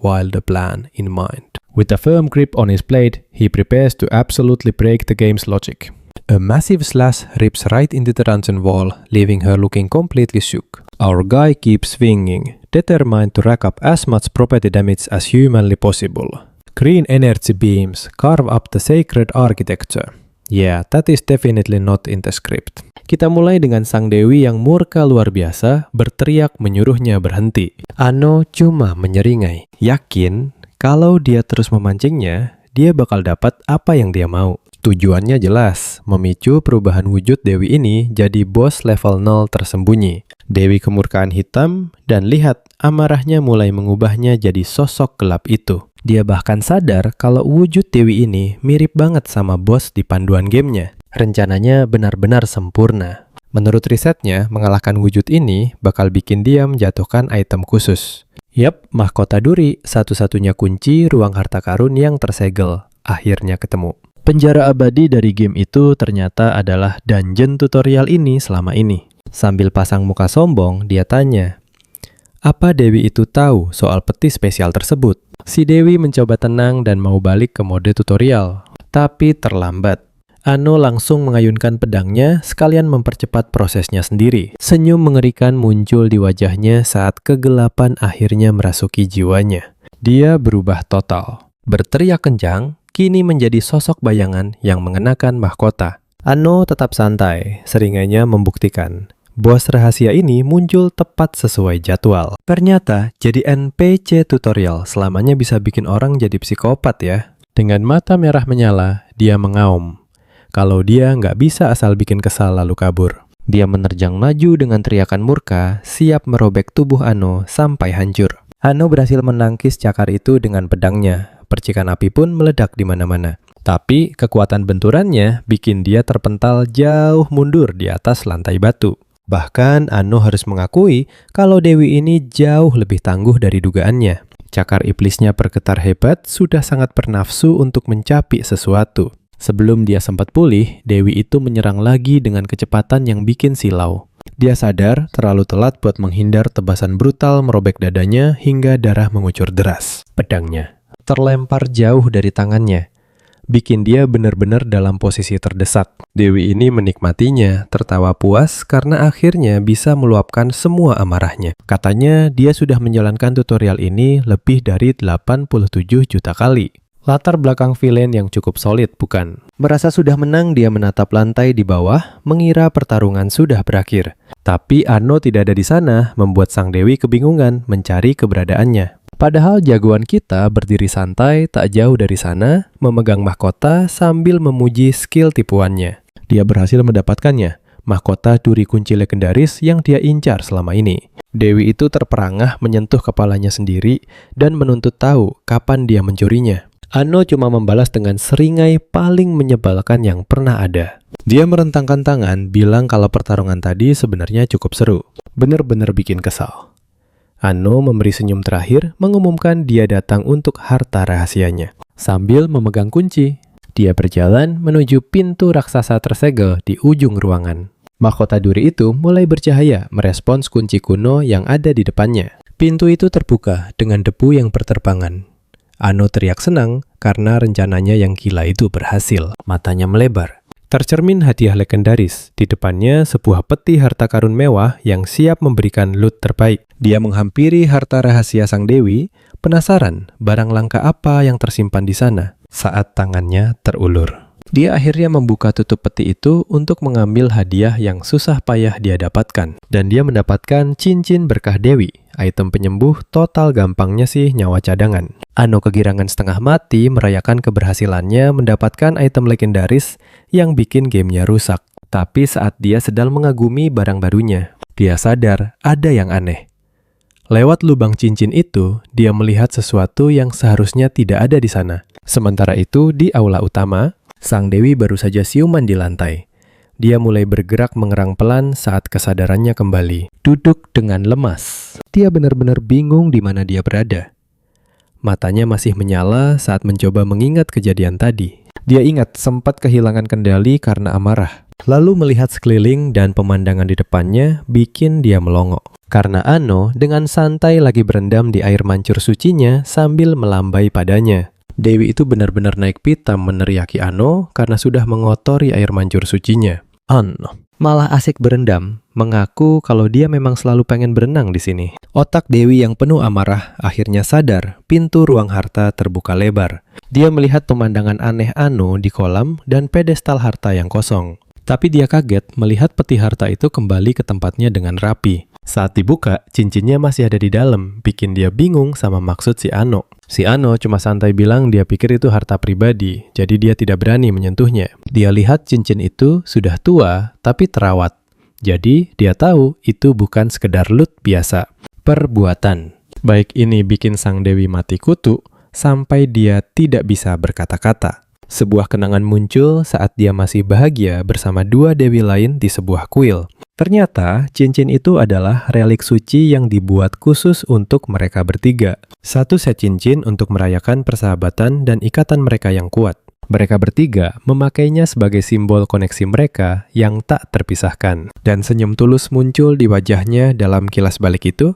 wilder plan in mind. With a firm grip on his blade, he prepares to absolutely break the game's logic. A massive slash rips right into the dungeon wall, leaving her looking completely shook. Our guy keeps swinging, determined to rack up as much property damage as humanly possible. Green energy beams carve up the sacred architecture. Yeah, that is definitely not in the script. Kita mulai dengan sang dewi yang murka luar biasa, berteriak menyuruhnya berhenti. Anno cuma menyeringai, yakin kalau dia terus memancingnya, dia bakal dapat apa yang dia mau. Tujuannya jelas, memicu perubahan wujud Dewi ini jadi bos level 0 tersembunyi. Dewi kemurkaan hitam, dan lihat amarahnya mulai mengubahnya jadi sosok gelap itu. Dia bahkan sadar kalau wujud Dewi ini mirip banget sama bos di panduan gamenya. Rencananya benar-benar sempurna. Menurut risetnya, mengalahkan wujud ini bakal bikin dia menjatuhkan item khusus. Yap, mahkota duri, satu-satunya kunci ruang harta karun yang tersegel. Akhirnya ketemu. Penjara abadi dari game itu ternyata adalah dungeon tutorial ini selama ini. Sambil pasang muka sombong, dia tanya, apa Dewi itu tahu soal peti spesial tersebut? Si Dewi mencoba tenang dan mau balik ke mode tutorial, tapi terlambat. Anno langsung mengayunkan pedangnya sekalian mempercepat prosesnya sendiri. Senyum mengerikan muncul di wajahnya saat kegelapan akhirnya merasuki jiwanya. Dia berubah total. Berteriak kencang, kini menjadi sosok bayangan yang mengenakan mahkota. Anno tetap santai, seringanya membuktikan. Bos rahasia ini muncul tepat sesuai jadwal. Ternyata, jadi NPC tutorial selamanya bisa bikin orang jadi psikopat ya. Dengan mata merah menyala, dia mengaum. Kalau dia nggak bisa asal bikin kesal lalu kabur. Dia menerjang maju dengan teriakan murka, siap merobek tubuh Anno sampai hancur. Anno berhasil menangkis cakar itu dengan pedangnya. Percikan api pun meledak di mana-mana. Tapi kekuatan benturannya bikin dia terpental jauh mundur di atas lantai batu. Bahkan Anno harus mengakui kalau Dewi ini jauh lebih tangguh dari dugaannya. Cakar iblisnya bergetar hebat, sudah sangat bernafsu untuk mencapik sesuatu. Sebelum dia sempat pulih, Dewi itu menyerang lagi dengan kecepatan yang bikin silau. Dia sadar terlalu telat buat menghindar tebasan brutal merobek dadanya hingga darah mengucur deras. Pedangnya terlempar jauh dari tangannya, bikin dia benar-benar dalam posisi terdesak. Dewi ini menikmatinya, tertawa puas karena akhirnya bisa meluapkan semua amarahnya. Katanya dia sudah menjalankan tutorial ini lebih dari 87 juta kali. Latar belakang villain yang cukup solid, bukan? Merasa sudah menang, dia menatap lantai di bawah, mengira pertarungan sudah berakhir. Tapi Anno tidak ada di sana, membuat sang Dewi kebingungan mencari keberadaannya. Padahal jagoan kita berdiri santai tak jauh dari sana, memegang mahkota sambil memuji skill tipuannya. Dia berhasil mendapatkannya, mahkota duri kunci legendaris yang dia incar selama ini. Dewi itu terperangah menyentuh kepalanya sendiri dan menuntut tahu kapan dia mencurinya. Anno cuma membalas dengan seringai paling menyebalkan yang pernah ada. Dia merentangkan tangan, bilang kalau pertarungan tadi sebenarnya cukup seru. Bener-bener bikin kesal. Anno memberi senyum terakhir, mengumumkan dia datang untuk harta rahasianya. Sambil memegang kunci, dia berjalan menuju pintu raksasa tersegel di ujung ruangan. Mahkota duri itu mulai bercahaya merespons kunci kuno yang ada di depannya. Pintu itu terbuka dengan debu yang berterbangan. Anno teriak senang karena rencananya yang gila itu berhasil. Matanya melebar. Tercermin hadiah legendaris. Di depannya sebuah peti harta karun mewah yang siap memberikan loot terbaik. Dia menghampiri harta rahasia sang Dewi, penasaran barang langka apa yang tersimpan di sana. Saat tangannya terulur, dia akhirnya membuka tutup peti itu untuk mengambil hadiah yang susah payah dia dapatkan. Dan dia mendapatkan cincin berkah Dewi, item penyembuh total gampangnya sih nyawa cadangan. Anno kegirangan setengah mati merayakan keberhasilannya mendapatkan item legendaris yang bikin gamenya rusak. Tapi saat dia sedang mengagumi barang barunya, dia sadar ada yang aneh. Lewat lubang cincin itu, dia melihat sesuatu yang seharusnya tidak ada di sana. Sementara itu, di aula utama, sang Dewi baru saja siuman di lantai. Dia mulai bergerak mengerang pelan saat kesadarannya kembali. Duduk dengan lemas. Dia benar-benar bingung di mana dia berada. Matanya masih menyala saat mencoba mengingat kejadian tadi. Dia ingat sempat kehilangan kendali karena amarah. Lalu melihat sekeliling dan pemandangan di depannya bikin dia melongo. Karena Anno dengan santai lagi berendam di air mancur sucinya sambil melambai padanya. Dewi itu benar-benar naik pitam meneriaki Anno karena sudah mengotori air mancur sucinya. Anno malah asik berendam, mengaku kalau dia memang selalu pengen berenang di sini. Otak Dewi yang penuh amarah akhirnya sadar pintu ruang harta terbuka lebar. Dia melihat pemandangan aneh Anno di kolam dan pedestal harta yang kosong. Tapi dia kaget melihat peti harta itu kembali ke tempatnya dengan rapi. Saat dibuka, cincinnya masih ada di dalam, bikin dia bingung sama maksud si Anno. Si Anno cuma santai bilang dia pikir itu harta pribadi, jadi dia tidak berani menyentuhnya. Dia lihat cincin itu sudah tua, tapi terawat. Jadi, dia tahu itu bukan sekedar loot biasa. Perbuatan. Baik ini bikin sang Dewi mati kutu, sampai dia tidak bisa berkata-kata. Sebuah kenangan muncul saat dia masih bahagia bersama dua dewi lain di sebuah kuil. Ternyata, cincin itu adalah relik suci yang dibuat khusus untuk mereka bertiga. Satu set cincin untuk merayakan persahabatan dan ikatan mereka yang kuat. Mereka bertiga memakainya sebagai simbol koneksi mereka yang tak terpisahkan. Dan senyum tulus muncul di wajahnya dalam kilas balik itu,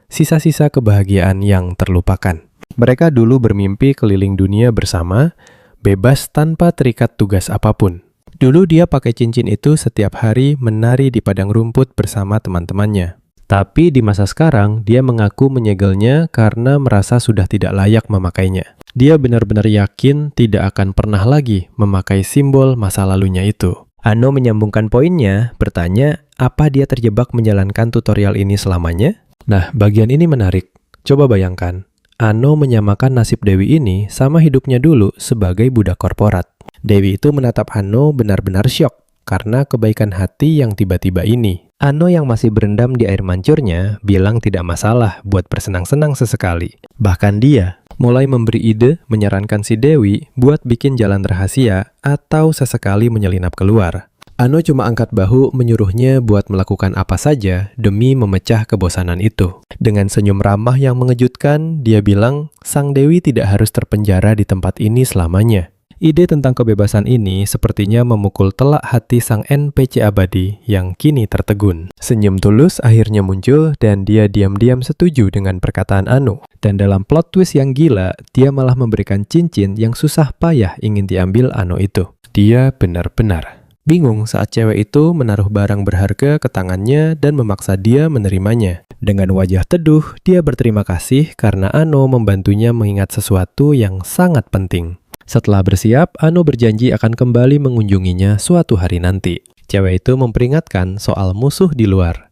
sisa-sisa kebahagiaan yang terlupakan. Mereka dulu bermimpi keliling dunia bersama, bebas tanpa terikat tugas apapun. Dulu dia pakai cincin itu setiap hari menari di padang rumput bersama teman-temannya. Tapi di masa sekarang, dia mengaku menyegelnya karena merasa sudah tidak layak memakainya. Dia benar-benar yakin tidak akan pernah lagi memakai simbol masa lalunya itu. Anno menyambungkan poinnya, bertanya apa dia terjebak menjalankan tutorial ini selamanya? Nah, bagian ini menarik. Coba bayangkan. Anno menyamakan nasib Dewi ini sama hidupnya dulu sebagai budak korporat. Dewi itu menatap Anno benar-benar syok karena kebaikan hati yang tiba-tiba ini. Anno yang masih berendam di air mancurnya bilang tidak masalah buat bersenang-senang sesekali. Bahkan dia mulai memberi ide menyarankan si Dewi buat bikin jalan rahasia atau sesekali menyelinap keluar. Anno cuma angkat bahu menyuruhnya buat melakukan apa saja demi memecah kebosanan itu. Dengan senyum ramah yang mengejutkan, dia bilang sang Dewi tidak harus terpenjara di tempat ini selamanya. Ide tentang kebebasan ini sepertinya memukul telak hati sang NPC abadi yang kini tertegun. Senyum tulus akhirnya muncul dan dia diam-diam setuju dengan perkataan Ano. Dan dalam plot twist yang gila, dia malah memberikan cincin yang susah payah ingin diambil Ano itu. Dia benar-benar bingung saat cewek itu menaruh barang berharga ke tangannya dan memaksa dia menerimanya. Dengan wajah teduh, dia berterima kasih karena Ano membantunya mengingat sesuatu yang sangat penting. Setelah bersiap, Ano berjanji akan kembali mengunjunginya suatu hari nanti. Cewek itu memperingatkan soal musuh di luar.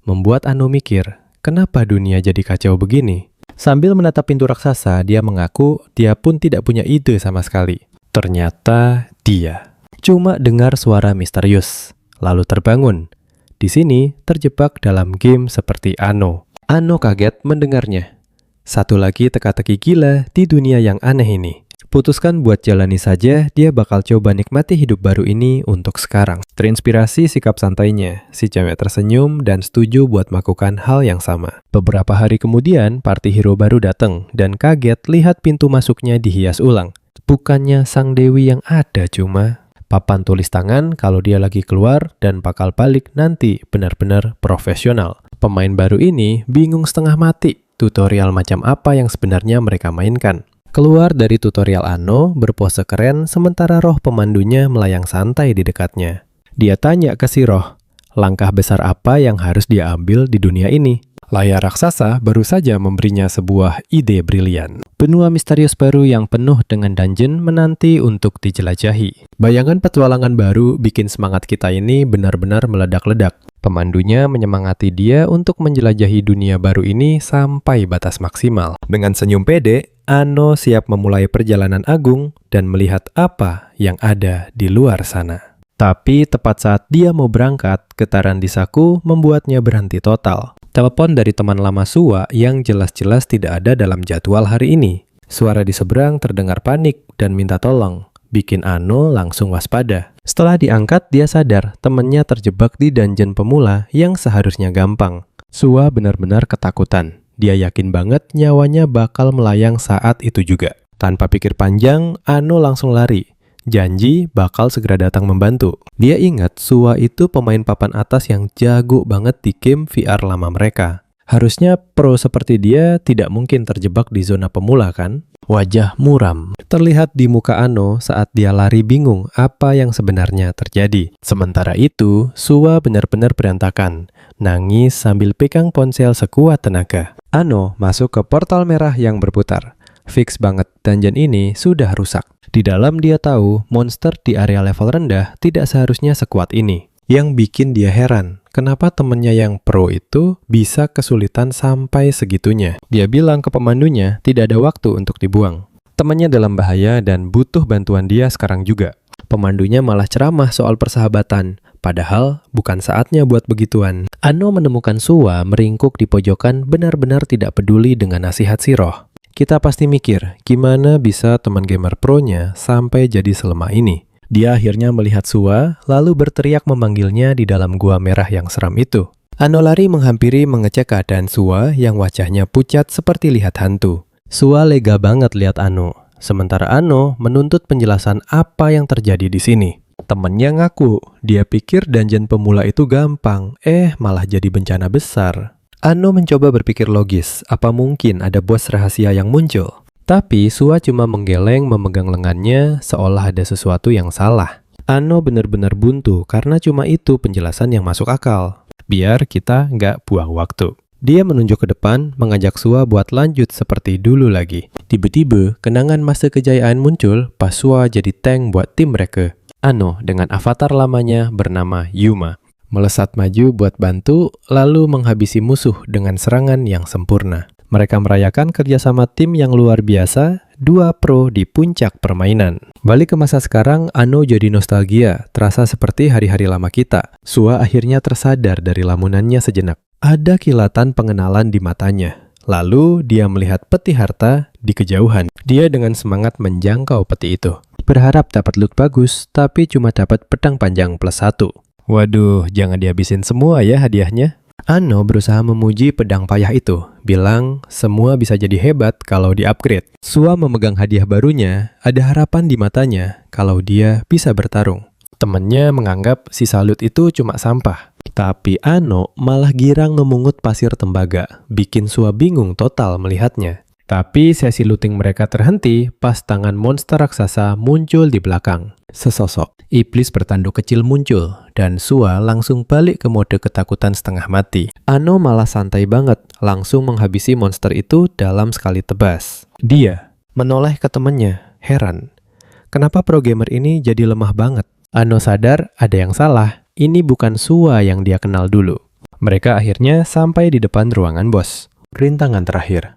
Membuat Ano mikir, kenapa dunia jadi kacau begini? Sambil menatap pintu raksasa, dia mengaku dia pun tidak punya ide sama sekali. Ternyata dia cuma dengar suara misterius, lalu terbangun. Di sini terjebak dalam game seperti Ano. Ano kaget mendengarnya. Satu lagi teka-teki gila di dunia yang aneh ini. Putuskan buat jalani saja, dia bakal coba nikmati hidup baru ini untuk sekarang. Terinspirasi sikap santainya, si cewek tersenyum dan setuju buat melakukan hal yang sama. Beberapa hari kemudian, party hero baru datang dan kaget lihat pintu masuknya dihias ulang. Bukannya sang dewi yang ada, cuma papan tulis tangan kalau dia lagi keluar dan bakal balik nanti benar-benar profesional. Pemain baru ini bingung setengah mati, tutorial macam apa yang sebenarnya mereka mainkan. Keluar dari tutorial Ano, berpose keren sementara roh pemandunya melayang santai di dekatnya. Dia tanya ke si roh, langkah besar apa yang harus dia ambil di dunia ini? Layar raksasa baru saja memberinya sebuah ide brilian. Benua misterius baru yang penuh dengan dungeon menanti untuk dijelajahi. Bayangan petualangan baru bikin semangat kita ini benar-benar meledak-ledak. Pemandunya menyemangati dia untuk menjelajahi dunia baru ini sampai batas maksimal. Dengan senyum pede, Ano siap memulai perjalanan agung dan melihat apa yang ada di luar sana. Tapi tepat saat dia mau berangkat, getaran di saku membuatnya berhenti total. Telepon dari teman lama Suwa yang jelas-jelas tidak ada dalam jadwal hari ini. Suara di seberang terdengar panik dan minta tolong, bikin Ano langsung waspada. Setelah diangkat, dia sadar temannya terjebak di dungeon pemula yang seharusnya gampang. Suwa benar-benar ketakutan. Dia yakin banget nyawanya bakal melayang saat itu juga. Tanpa pikir panjang, Ano langsung lari. Janji bakal segera datang membantu. Dia ingat Suwa itu pemain papan atas yang jago banget di game VR lama mereka. Harusnya pro seperti dia tidak mungkin terjebak di zona pemula kan? Wajah muram terlihat di muka Ano saat dia lari bingung apa yang sebenarnya terjadi. Sementara itu, Suwa benar-benar berantakan. Nangis sambil pegang ponsel sekuat tenaga. Ano masuk ke portal merah yang berputar. Fix banget, dungeon ini sudah rusak. Di dalam dia tahu monster di area level rendah tidak seharusnya sekuat ini. Yang bikin dia heran, kenapa temennya yang pro itu bisa kesulitan sampai segitunya. Dia bilang ke pemandunya tidak ada waktu untuk dibuang. Temannya dalam bahaya dan butuh bantuan dia sekarang juga. Pemandunya malah ceramah soal persahabatan, padahal bukan saatnya buat begituan. Ano menemukan Suwa meringkuk di pojokan benar-benar tidak peduli dengan nasihat si roh. Kita pasti mikir, gimana bisa teman gamer pro-nya sampai jadi selemah ini? Dia akhirnya melihat Suwa, lalu berteriak memanggilnya di dalam gua merah yang seram itu. Ano lari menghampiri mengecek keadaan Suwa yang wajahnya pucat seperti lihat hantu. Suwa lega banget lihat Ano, sementara Ano menuntut penjelasan apa yang terjadi di sini. Temennya ngaku, dia pikir dungeon pemula itu gampang, malah jadi bencana besar. Ano mencoba berpikir logis, apa mungkin ada bos rahasia yang muncul? Tapi Suwa cuma menggeleng memegang lengannya seolah ada sesuatu yang salah. Ano benar-benar buntu karena cuma itu penjelasan yang masuk akal. Biar kita nggak buang waktu. Dia menunjuk ke depan, mengajak Suwa buat lanjut seperti dulu lagi. Tiba-tiba, kenangan masa kejayaan muncul pas Suwa jadi tank buat tim mereka. Ano dengan avatar lamanya bernama Yuma. Melesat maju buat bantu, lalu menghabisi musuh dengan serangan yang sempurna. Mereka merayakan kerjasama tim yang luar biasa, 2 pro di puncak permainan. Balik ke masa sekarang, Ano jadi nostalgia, terasa seperti hari-hari lama kita. Suwa akhirnya tersadar dari lamunannya sejenak. Ada kilatan pengenalan di matanya. Lalu dia melihat peti harta di kejauhan. Dia dengan semangat menjangkau peti itu. Berharap dapat loot bagus, tapi cuma dapat pedang panjang +1. Waduh, jangan dihabisin semua ya hadiahnya. Ano berusaha memuji pedang payah itu, bilang semua bisa jadi hebat kalau di-upgrade. Sua memegang hadiah barunya, ada harapan di matanya kalau dia bisa bertarung. Temannya menganggap si salut itu cuma sampah. Tapi Ano malah girang memungut pasir tembaga, bikin Sua bingung total melihatnya. Tapi sesi looting mereka terhenti pas tangan monster raksasa muncul di belakang. Sesosok iblis bertanduk kecil muncul, dan Sua langsung balik ke mode ketakutan setengah mati. Ano malah santai banget, langsung menghabisi monster itu dalam sekali tebas. Dia menoleh ke temannya, heran. Kenapa pro gamer ini jadi lemah banget? Ano sadar ada yang salah, ini bukan Sua yang dia kenal dulu. Mereka akhirnya sampai di depan ruangan bos. Rintangan terakhir.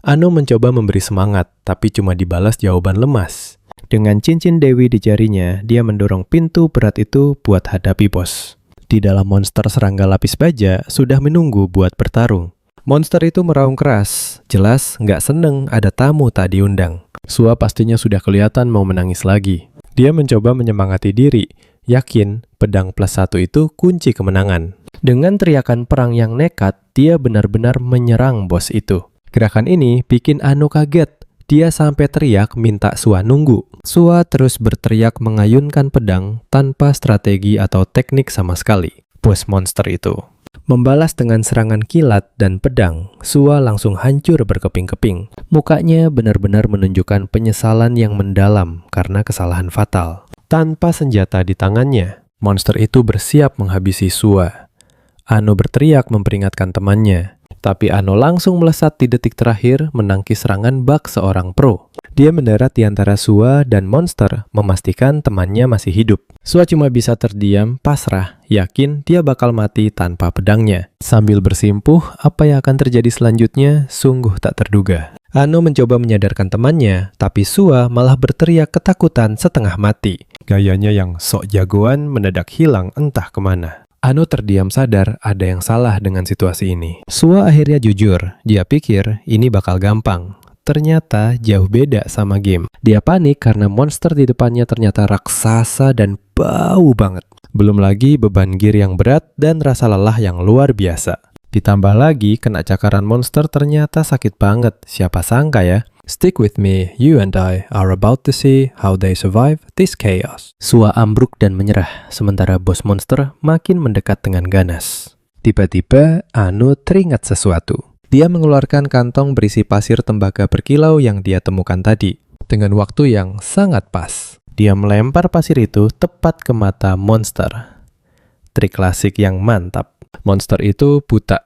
Ano mencoba memberi semangat, tapi cuma dibalas jawaban lemas. Dengan cincin Dewi di jarinya, dia mendorong pintu berat itu buat hadapi bos. Di dalam monster serangga lapis baja sudah menunggu buat bertarung. Monster itu meraung keras, jelas nggak seneng ada tamu tak diundang. Sua pastinya sudah kelihatan mau menangis lagi. Dia mencoba menyemangati diri, yakin pedang +1 itu kunci kemenangan. Dengan teriakan perang yang nekat, dia benar-benar menyerang bos itu. Gerakan ini bikin Ano kaget. Dia sampai teriak minta Sua nunggu. Sua terus berteriak mengayunkan pedang tanpa strategi atau teknik sama sekali. Bos monster itu membalas dengan serangan kilat dan pedang. Sua langsung hancur berkeping-keping. Mukanya benar-benar menunjukkan penyesalan yang mendalam karena kesalahan fatal. Tanpa senjata di tangannya, monster itu bersiap menghabisi Sua. Ano berteriak memperingatkan temannya. Tapi Ano langsung melesat di detik terakhir menangkis serangan bak seorang pro. Dia mendarat di antara Sua dan monster, memastikan temannya masih hidup. Sua cuma bisa terdiam, pasrah, yakin dia bakal mati tanpa pedangnya. Sambil bersimpuh, apa yang akan terjadi selanjutnya sungguh tak terduga. Ano mencoba menyadarkan temannya, tapi Sua malah berteriak ketakutan setengah mati. Gayanya yang sok jagoan mendadak hilang entah kemana. Ano terdiam sadar ada yang salah dengan situasi ini. Sua akhirnya jujur, dia pikir ini bakal gampang. Ternyata jauh beda sama game. Dia panik karena monster di depannya ternyata raksasa dan bau banget. Belum lagi beban gear yang berat dan rasa lelah yang luar biasa. Ditambah lagi kena cakaran monster ternyata sakit banget, siapa sangka ya. Stick with me, you and I are about to see how they survive this chaos. Sua ambruk dan menyerah, sementara bos monster makin mendekat dengan ganas. Tiba-tiba, Ano teringat sesuatu. Dia mengeluarkan kantong berisi pasir tembaga berkilau yang dia temukan tadi. Dengan waktu yang sangat pas, dia melempar pasir itu tepat ke mata monster. Trik klasik yang mantap. Monster itu buta.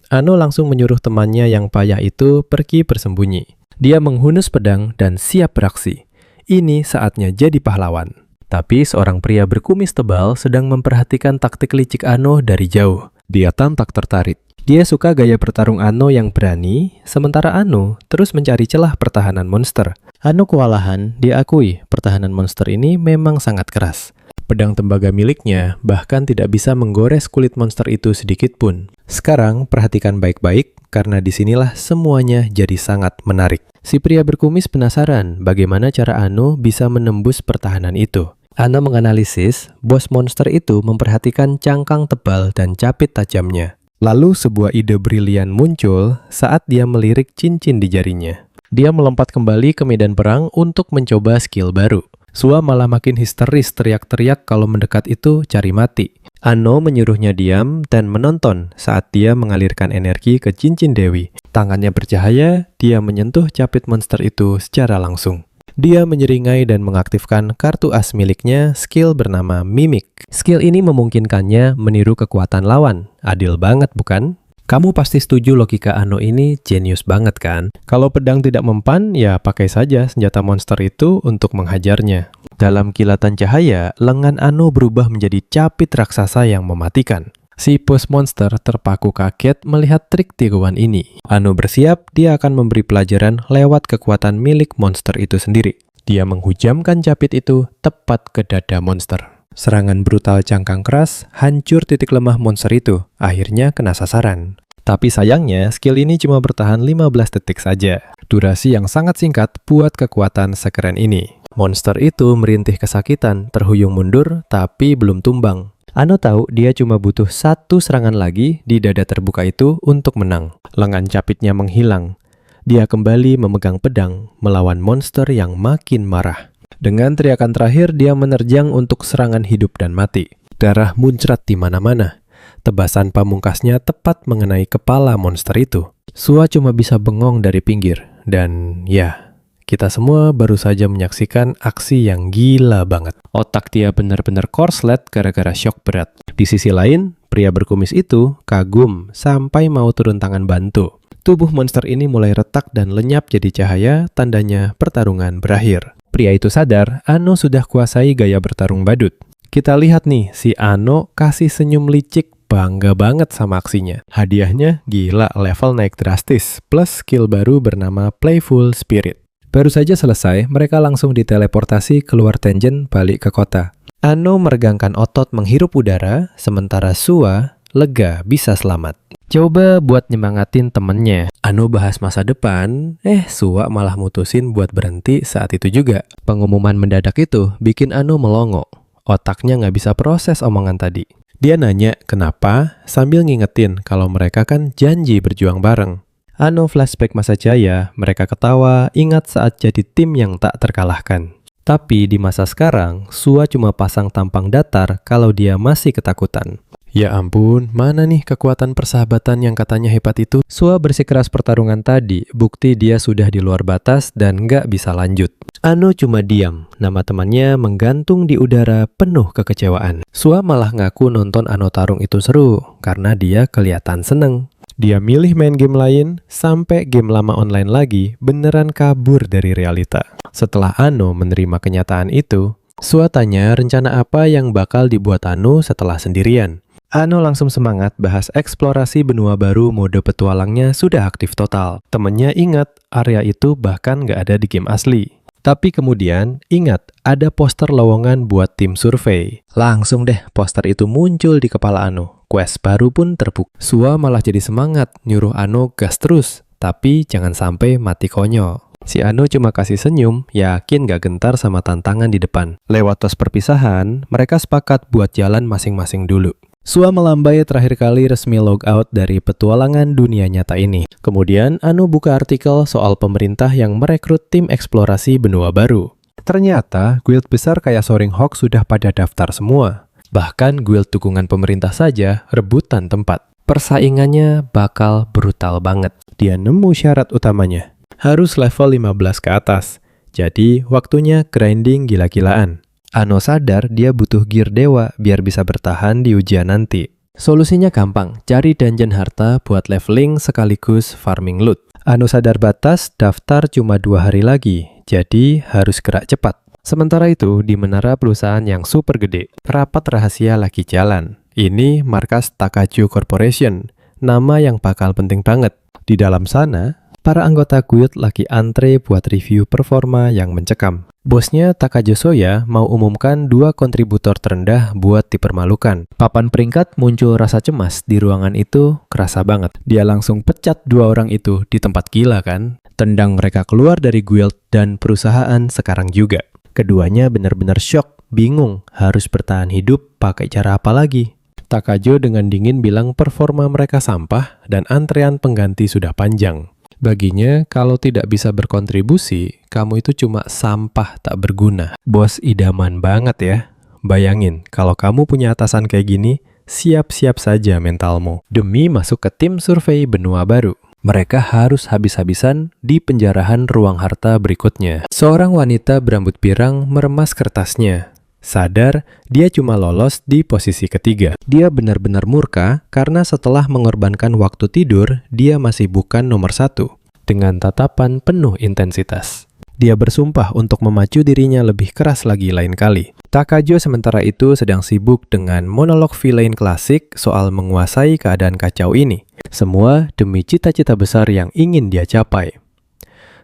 Ano langsung menyuruh temannya yang payah itu pergi bersembunyi. Dia menghunus pedang dan siap beraksi. Ini saatnya jadi pahlawan. Tapi seorang pria berkumis tebal sedang memperhatikan taktik licik Ano dari jauh. Dia tampak tertarik. Dia suka gaya bertarung Ano yang berani, sementara Ano terus mencari celah pertahanan monster. Ano kewalahan, dia akui pertahanan monster ini memang sangat keras. Pedang tembaga miliknya bahkan tidak bisa menggores kulit monster itu sedikit pun. Sekarang perhatikan baik-baik karena disinilah semuanya jadi sangat menarik. Si pria berkumis penasaran bagaimana cara Ano bisa menembus pertahanan itu. Ano menganalisis bos monster itu memperhatikan cangkang tebal dan capit tajamnya. Lalu sebuah ide brilian muncul saat dia melirik cincin di jarinya. Dia melompat kembali ke medan perang untuk mencoba skill baru. Sua malah makin histeris teriak-teriak kalau mendekat itu cari mati. Ano menyuruhnya diam dan menonton saat dia mengalirkan energi ke cincin Dewi. Tangannya bercahaya, dia menyentuh capit monster itu secara langsung. Dia menyeringai dan mengaktifkan kartu as miliknya, skill bernama Mimic. Skill ini memungkinkannya meniru kekuatan lawan. Adil banget bukan? Kamu pasti setuju logika Ano ini jenius banget kan? Kalau pedang tidak mempan, ya pakai saja senjata monster itu untuk menghajarnya. Dalam kilatan cahaya, lengan Ano berubah menjadi capit raksasa yang mematikan. Si bos monster terpaku kaget melihat trik tiruan ini. Ano bersiap, dia akan memberi pelajaran lewat kekuatan milik monster itu sendiri. Dia menghujamkan capit itu tepat ke dada monster. Serangan brutal cangkang keras hancur titik lemah monster itu, akhirnya kena sasaran. Tapi sayangnya, skill ini cuma bertahan 15 detik saja. Durasi yang sangat singkat buat kekuatan sekeren ini. Monster itu merintih kesakitan, terhuyung mundur, tapi belum tumbang. Ano tahu dia cuma butuh satu serangan lagi di dada terbuka itu untuk menang. Lengan capitnya menghilang. Dia kembali memegang pedang melawan monster yang makin marah. Dengan teriakan terakhir, dia menerjang untuk serangan hidup dan mati. Darah muncrat di mana-mana. Tebasan pamungkasnya tepat mengenai kepala monster itu. Sua cuma bisa bengong dari pinggir. Dan ya, kita semua baru saja menyaksikan aksi yang gila banget. Otak dia benar-benar korslet gara-gara syok berat. Di sisi lain, pria berkumis itu kagum sampai mau turun tangan bantu. Tubuh monster ini mulai retak dan lenyap jadi cahaya, tandanya pertarungan berakhir. Pria itu sadar, Ano sudah kuasai gaya bertarung badut. Kita lihat nih, si Ano kasih senyum licik, bangga banget sama aksinya. Hadiahnya gila, level naik drastis, plus skill baru bernama Playful Spirit. Baru saja selesai, mereka langsung diteleportasi keluar Tengen balik ke kota. Ano meregangkan otot menghirup udara, sementara Sua lega bisa selamat. Coba buat nyemangatin temennya. Ano bahas masa depan, Sua malah mutusin buat berhenti saat itu juga. Pengumuman mendadak itu bikin Ano melongo. Otaknya nggak bisa proses omongan tadi. Dia nanya kenapa sambil ngingetin kalau mereka kan janji berjuang bareng. Ano flashback masa jaya, mereka ketawa, ingat saat jadi tim yang tak terkalahkan. Tapi di masa sekarang, Sua cuma pasang tampang datar kalau dia masih ketakutan. Ya ampun, mana nih kekuatan persahabatan yang katanya hebat itu? Sua bersikeras pertarungan tadi, bukti dia sudah di luar batas dan nggak bisa lanjut. Ano cuma diam, nama temannya menggantung di udara penuh kekecewaan. Sua malah ngaku nonton Ano tarung itu seru, karena dia kelihatan seneng. Dia milih main game lain, sampai game lama online lagi beneran kabur dari realita. Setelah Ano menerima kenyataan itu, Sua tanya rencana apa yang bakal dibuat Ano setelah sendirian. Ano langsung semangat bahas eksplorasi benua baru, mode petualangnya sudah aktif total. Temennya ingat, area itu bahkan nggak ada di game asli. Tapi kemudian, ingat, ada poster lowongan buat tim survei. Langsung deh, poster itu muncul di kepala Ano. Quest baru pun terbuka. Sua malah jadi semangat, nyuruh Ano gas terus. Tapi jangan sampai mati konyol. Si Ano cuma kasih senyum, yakin gak gentar sama tantangan di depan. Lewat tos perpisahan, mereka sepakat buat jalan masing-masing dulu. Sua melambai terakhir kali resmi logout dari petualangan dunia nyata ini. Kemudian, Ano buka artikel soal pemerintah yang merekrut tim eksplorasi benua baru. Ternyata, guild besar kayak Soaring Hawk sudah pada daftar semua. Bahkan guild dukungan pemerintah saja rebutan tempat. Persaingannya bakal brutal banget. Dia nemu syarat utamanya. Harus level 15 ke atas. Jadi, waktunya grinding gila-gilaan. Ano sadar dia butuh gear dewa biar bisa bertahan di ujian nanti. Solusinya gampang, cari dungeon harta buat leveling sekaligus farming loot. Ano sadar batas, daftar cuma 2 hari lagi, jadi harus gerak cepat. Sementara itu, di menara perusahaan yang super gede, rapat rahasia lagi jalan. Ini markas Takaju Corporation, nama yang bakal penting banget. Di dalam sana, para anggota guild lagi antre buat review performa yang mencekam. Bosnya Takaju Soya mau umumkan 2 kontributor terendah buat dipermalukan. Papan peringkat muncul rasa cemas di ruangan itu kerasa banget. Dia langsung pecat 2 orang itu di tempat gila kan? Tendang mereka keluar dari guild dan perusahaan sekarang juga. Keduanya benar-benar shock, bingung harus bertahan hidup pakai cara apa lagi. Takaju dengan dingin bilang performa mereka sampah dan antrean pengganti sudah panjang. Baginya, kalau tidak bisa berkontribusi, kamu itu cuma sampah tak berguna. Bos idaman banget ya. Bayangin, kalau kamu punya atasan kayak gini, siap-siap saja mentalmu. Demi masuk ke tim survei benua baru. Mereka harus habis-habisan di penjarahan ruang harta berikutnya. Seorang wanita berambut pirang meremas kertasnya. Sadar, dia cuma lolos di posisi ketiga. Dia benar-benar murka karena setelah mengorbankan waktu tidur, dia masih bukan nomor 1. Dengan tatapan penuh intensitas. Dia bersumpah untuk memacu dirinya lebih keras lagi lain kali. Takaju sementara itu sedang sibuk dengan monolog villain klasik soal menguasai keadaan kacau ini. Semua demi cita-cita besar yang ingin dia capai.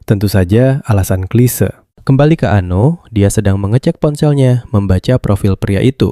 Tentu saja alasan klise. Kembali ke Ano, dia sedang mengecek ponselnya, membaca profil pria itu.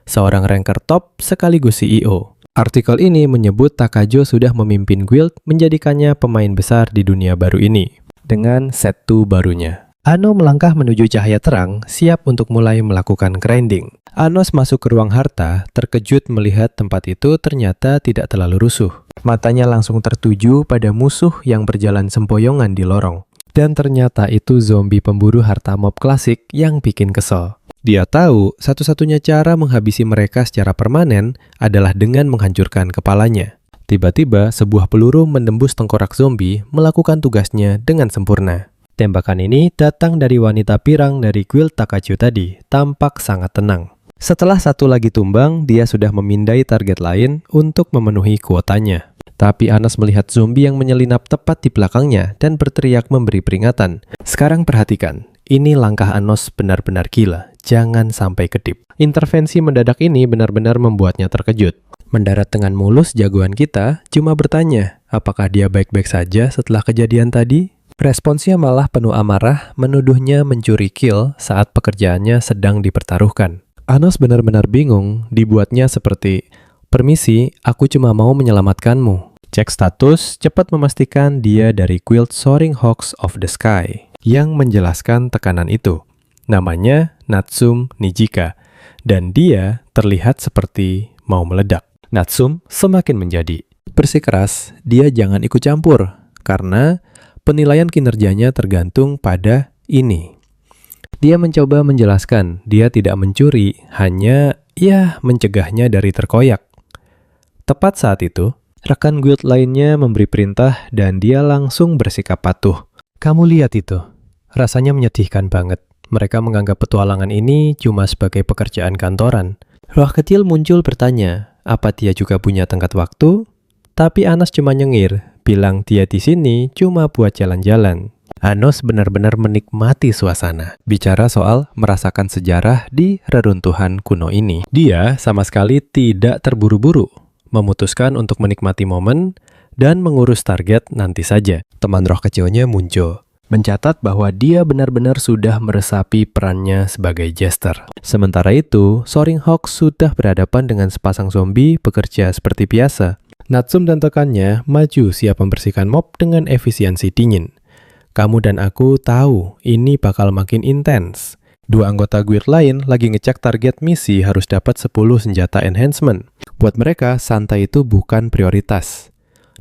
Seorang ranker top sekaligus CEO. Artikel ini menyebut Takaju sudah memimpin guild menjadikannya pemain besar di dunia baru ini. Dengan set 2 barunya. Ano melangkah menuju cahaya terang, siap untuk mulai melakukan grinding. Anos masuk ke ruang harta, terkejut melihat tempat itu ternyata tidak terlalu rusuh. Matanya langsung tertuju pada musuh yang berjalan sempoyongan di lorong. Dan ternyata itu zombie pemburu harta mob klasik yang bikin kesel. Dia tahu satu-satunya cara menghabisi mereka secara permanen adalah dengan menghancurkan kepalanya. Tiba-tiba sebuah peluru menembus tengkorak zombie melakukan tugasnya dengan sempurna. Tembakan ini datang dari wanita pirang dari Guild Takachu tadi, tampak sangat tenang. Setelah satu lagi tumbang, dia sudah memindai target lain untuk memenuhi kuotanya. Tapi Anos melihat zombie yang menyelinap tepat di belakangnya dan berteriak memberi peringatan. Sekarang perhatikan, ini langkah Anos benar-benar gila, jangan sampai kedip. Intervensi mendadak ini benar-benar membuatnya terkejut. Mendarat dengan mulus, jagoan kita cuma bertanya, apakah dia baik-baik saja setelah kejadian tadi? Responsnya malah penuh amarah, menuduhnya mencuri kill saat pekerjaannya sedang dipertaruhkan. Anos benar-benar bingung, dibuatnya seperti, "Permisi, aku cuma mau menyelamatkanmu." Cek status, cepat memastikan dia dari Guild Soaring Hawks of the Sky, yang menjelaskan tekanan itu. Namanya Natsum Nijika, dan dia terlihat seperti mau meledak. Natsum semakin menjadi, "Bersikeras, dia jangan ikut campur, karena penilaian kinerjanya tergantung pada ini." Dia mencoba menjelaskan, dia tidak mencuri, hanya mencegahnya dari terkoyak. Tepat saat itu, rekan guild lainnya memberi perintah dan dia langsung bersikap patuh. Kamu lihat itu, rasanya menyedihkan banget. Mereka menganggap petualangan ini cuma sebagai pekerjaan kantoran. Roh kecil muncul bertanya, apa dia juga punya tenggat waktu? Tapi Anos cuma nyengir, bilang dia di sini cuma buat jalan-jalan. Anos benar-benar menikmati suasana. Bicara soal merasakan sejarah di reruntuhan kuno ini. Dia sama sekali tidak terburu-buru, memutuskan untuk menikmati momen dan mengurus target nanti saja. Teman roh kecilnya muncul, mencatat bahwa dia benar-benar sudah meresapi perannya sebagai jester. Sementara itu, Soaring Hawk sudah berhadapan dengan sepasang zombie bekerja seperti biasa. Natsum dan tekannya maju siap membersihkan mob dengan efisiensi dingin. Kamu dan aku tahu ini bakal makin intens. Dua anggota guild lain lagi ngecek target misi harus dapat 10 senjata enhancement. Buat mereka, santai itu bukan prioritas.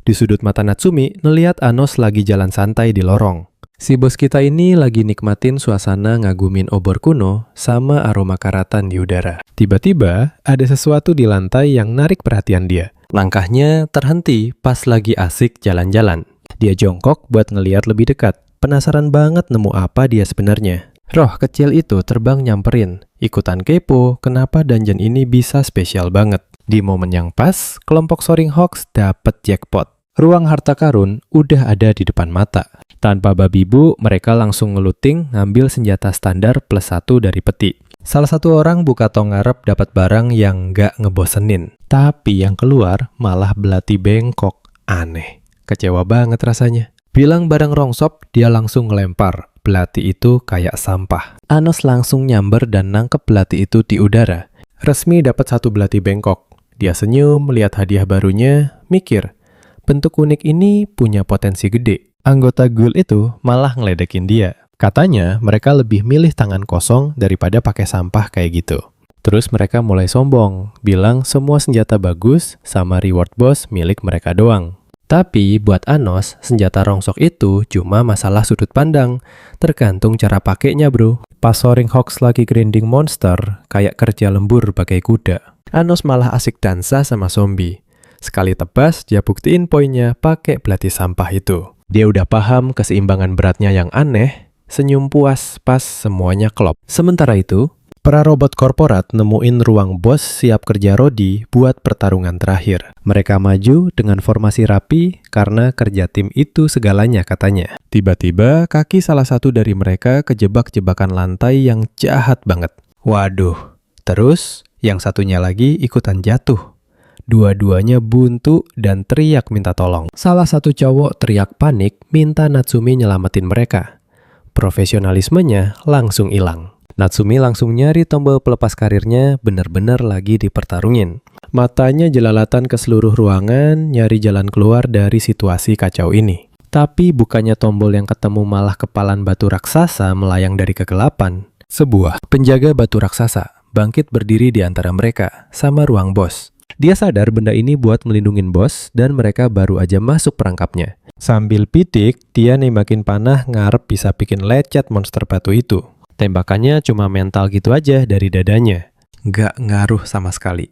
Di sudut mata Natsumi, ngeliat Anos lagi jalan santai di lorong. Si bos kita ini lagi nikmatin suasana ngagumin obor kuno sama aroma karatan di udara. Tiba-tiba, ada sesuatu di lantai yang narik perhatian dia. Langkahnya terhenti pas lagi asik jalan-jalan. Dia jongkok buat ngeliat lebih dekat. Penasaran banget nemu apa dia sebenarnya. Roh kecil itu terbang nyamperin. Ikutan kepo, kenapa dungeon ini bisa spesial banget. Di momen yang pas, kelompok Soaring Hawks dapet jackpot. Ruang harta karun udah ada di depan mata. Tanpa babi bu, mereka langsung ngeluting ngambil senjata standar +1 dari peti. Salah satu orang buka tong ngarep dapat barang yang nggak ngebosenin. Tapi yang keluar malah belati bengkok. Aneh. Kecewa banget rasanya. Bilang barang rongsop, dia langsung ngelempar. Belati itu kayak sampah. Anos langsung nyamber dan nangkep belati itu di udara. Resmi dapat 1 belati bengkok. Dia senyum melihat hadiah barunya, mikir, bentuk unik ini punya potensi gede. Anggota guild itu malah ngeledekin dia. Katanya mereka lebih milih tangan kosong daripada pakai sampah kayak gitu. Terus mereka mulai sombong, bilang semua senjata bagus sama reward boss milik mereka doang. Tapi buat Anos, senjata rongsok itu cuma masalah sudut pandang. Tergantung cara pakainya bro. Pas Soaring Hawks lagi grinding monster, kayak kerja lembur bagai kuda. Anos malah asik dansa sama zombie. Sekali tebas, dia buktiin poinnya pakai belati sampah itu. Dia udah paham keseimbangan beratnya yang aneh, senyum puas pas semuanya klop. Sementara itu, para robot korporat nemuin ruang bos siap kerja Rodi buat pertarungan terakhir. Mereka maju dengan formasi rapi karena kerja tim itu segalanya katanya. Tiba-tiba kaki salah satu dari mereka kejebak jebakan lantai yang jahat banget. Waduh, terus yang satunya lagi ikutan jatuh. Dua-duanya buntu dan teriak minta tolong. Salah satu cowok teriak panik minta Natsumi nyelamatin mereka. Profesionalismenya langsung hilang. Natsumi langsung nyari tombol pelepas karirnya, benar-benar lagi dipertarungin. Matanya jelalatan ke seluruh ruangan, nyari jalan keluar dari situasi kacau ini. Tapi bukannya tombol yang ketemu malah kepalan batu raksasa melayang dari kegelapan. Sebuah penjaga batu raksasa bangkit berdiri di antara mereka sama ruang bos. Dia sadar benda ini buat melindungin bos dan mereka baru aja masuk perangkapnya. Sambil pitik, dia nembakin panah ngarep bisa bikin lecet monster batu itu. Tembakannya cuma mental gitu aja dari dadanya. Nggak ngaruh sama sekali.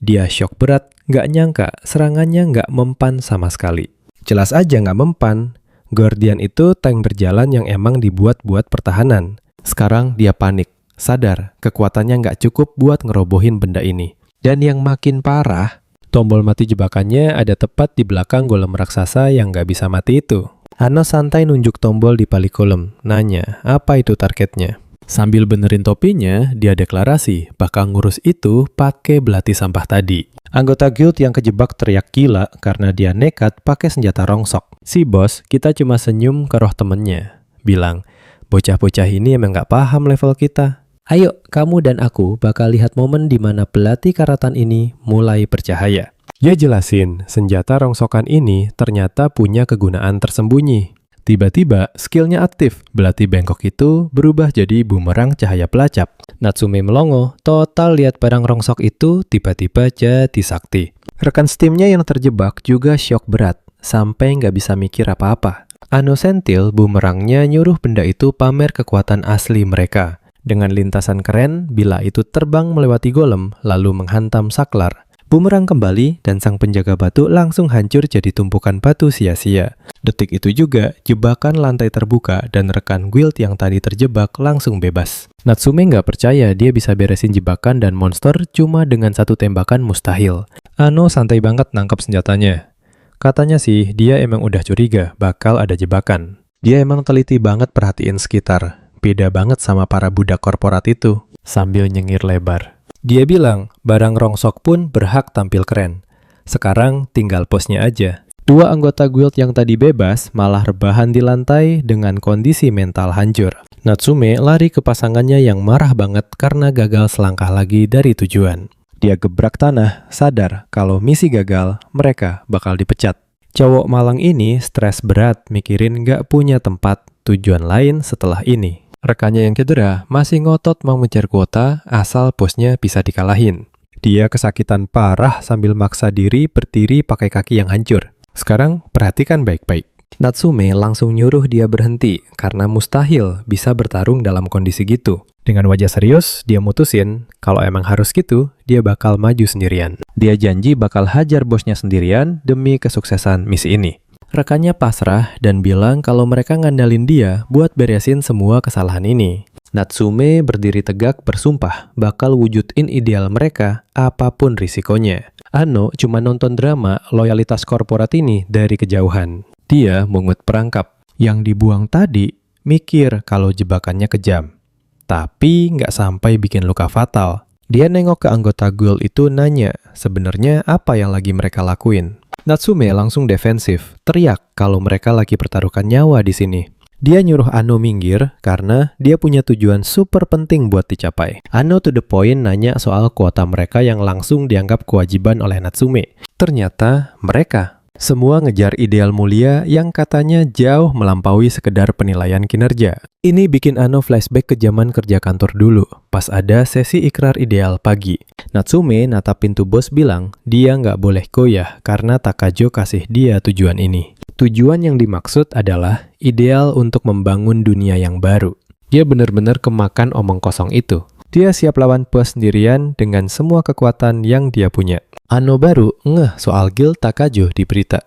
Dia shock berat, nggak nyangka serangannya nggak mempan sama sekali. Jelas aja nggak mempan. Guardian itu tank berjalan yang emang dibuat buat pertahanan. Sekarang dia panik, sadar kekuatannya nggak cukup buat ngerobohin benda ini. Dan yang makin parah, tombol mati jebakannya ada tepat di belakang golem raksasa yang nggak bisa mati itu. Ano santai nunjuk tombol di balik golem, nanya apa itu targetnya. Sambil benerin topinya, dia deklarasi bakal ngurus itu pakai belati sampah tadi. Anggota guild yang kejebak teriak gila karena dia nekat pakai senjata rongsok. Si bos, kita cuma senyum ke roh temennya. Bilang, bocah-bocah ini emang gak paham level kita. Ayo, kamu dan aku bakal lihat momen di mana belati karatan ini mulai bercahaya. Dia jelasin, senjata rongsokan ini ternyata punya kegunaan tersembunyi. Tiba-tiba, skillnya aktif. Belati bengkok itu berubah jadi bumerang cahaya pelacap. Natsume melongo, total lihat barang rongsok itu tiba-tiba jadi sakti. Rekan Steamnya yang terjebak juga syok berat, sampai nggak bisa mikir apa-apa. Ano sentil bumerangnya nyuruh benda itu pamer kekuatan asli mereka. Dengan lintasan keren, bila itu terbang melewati golem, lalu menghantam saklar. Bumerang kembali dan sang penjaga batu langsung hancur jadi tumpukan batu sia-sia. Detik itu juga, jebakan lantai terbuka dan rekan guild yang tadi terjebak langsung bebas. Natsume nggak percaya dia bisa beresin jebakan dan monster cuma dengan satu tembakan mustahil. Ano santai banget nangkap senjatanya. Katanya sih, dia emang udah curiga bakal ada jebakan. Dia emang teliti banget perhatiin sekitar. Beda banget sama para budak korporat itu. Sambil nyengir lebar. Dia bilang, barang rongsok pun berhak tampil keren. Sekarang tinggal posnya aja. Dua anggota guild yang tadi bebas malah rebahan di lantai dengan kondisi mental hancur. Natsume lari ke pasangannya yang marah banget karena gagal selangkah lagi dari tujuan. Dia gebrak tanah, sadar kalau misi gagal, mereka bakal dipecat. Cowok malang ini stres berat mikirin gak punya tempat tujuan lain setelah ini. Rekannya yang cedera masih ngotot mau mengejar kuota asal bosnya bisa dikalahin. Dia kesakitan parah sambil maksa diri berdiri pakai kaki yang hancur. Sekarang perhatikan baik-baik. Natsume langsung nyuruh dia berhenti karena mustahil bisa bertarung dalam kondisi gitu. Dengan wajah serius, dia mutusin kalau emang harus gitu, dia bakal maju sendirian. Dia janji bakal hajar bosnya sendirian demi kesuksesan misi ini. Rekannya pasrah dan bilang kalau mereka ngandalin dia buat beresin semua kesalahan ini. Natsume berdiri tegak bersumpah bakal wujudin ideal mereka apapun risikonya. Ano cuma nonton drama loyalitas korporat ini dari kejauhan. Dia mungut perangkap. Yang dibuang tadi mikir kalau jebakannya kejam. Tapi nggak sampai bikin luka fatal. Dia nengok ke anggota guild itu nanya sebenarnya apa yang lagi mereka lakuin. Natsume langsung defensif, teriak kalau mereka lagi pertaruhkan nyawa di sini. Dia nyuruh Ano minggir karena dia punya tujuan super penting buat dicapai. Ano to the point nanya soal kuota mereka yang langsung dianggap kewajiban oleh Natsume. Ternyata mereka semua ngejar ideal mulia yang katanya jauh melampaui sekedar penilaian kinerja. Ini bikin Ano flashback ke zaman kerja kantor dulu, pas ada sesi ikrar ideal pagi. Natsume natap pintu bos bilang dia nggak boleh goyah karena Takajo kasih dia tujuan ini. Tujuan yang dimaksud adalah ideal untuk membangun dunia yang baru. Dia benar-benar kemakan omong kosong itu. Dia siap lawan bos sendirian dengan semua kekuatan yang dia punya. Ano baru ngeh soal guild Takajo di berita.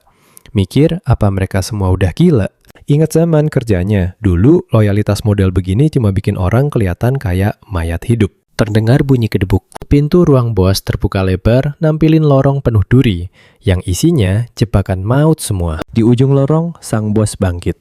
Mikir apa mereka semua udah gila. Ingat zaman kerjanya, dulu loyalitas model begini cuma bikin orang kelihatan kayak mayat hidup. Terdengar bunyi kedebuk. Pintu ruang bos terbuka lebar, nampilin lorong penuh duri, yang isinya jebakan maut semua. Di ujung lorong, sang bos bangkit.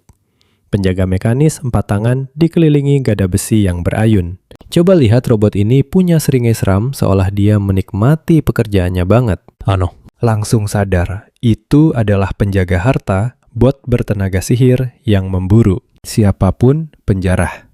Penjaga mekanis 4 tangan dikelilingi gada besi yang berayun. Coba lihat robot ini punya seringai seram seolah dia menikmati pekerjaannya banget. Ano langsung sadar, itu adalah penjaga harta, bot bertenaga sihir yang memburu siapapun penjarah.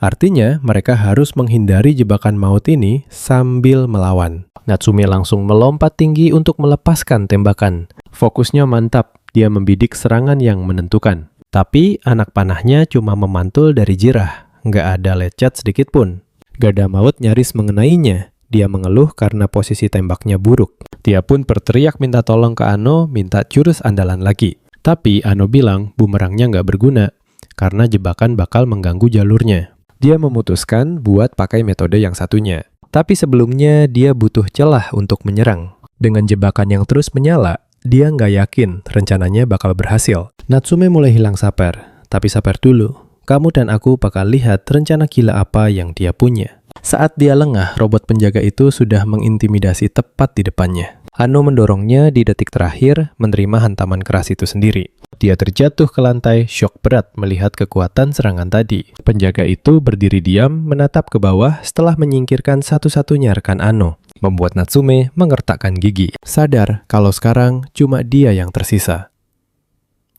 Artinya, mereka harus menghindari jebakan maut ini sambil melawan. Natsume langsung melompat tinggi untuk melepaskan tembakan. Fokusnya mantap, Dia membidik serangan yang menentukan. Tapi anak panahnya cuma memantul dari jirah, nggak ada lecet sedikit pun. Gada maut nyaris mengenainya. Dia mengeluh karena posisi tembaknya buruk. Dia pun berteriak minta tolong ke Ano, minta jurus andalan lagi. Tapi Ano bilang bumerangnya nggak berguna, karena jebakan bakal mengganggu jalurnya. Dia memutuskan buat pakai metode yang satunya. Tapi sebelumnya dia butuh celah untuk menyerang. Dengan jebakan yang terus menyala, dia nggak yakin rencananya bakal berhasil. Natsume mulai hilang sabar. Tapi sabar dulu, kamu dan aku bakal lihat rencana gila apa yang dia punya. Saat dia lengah, robot penjaga itu sudah mengintimidasi tepat di depannya. Ano mendorongnya di detik terakhir, menerima hantaman keras itu sendiri. Dia terjatuh ke lantai, syok berat melihat kekuatan serangan tadi. Penjaga itu berdiri diam, menatap ke bawah setelah menyingkirkan satu-satunya rekan Ano, membuat Natsume mengertakkan gigi. Sadar kalau sekarang cuma dia yang tersisa.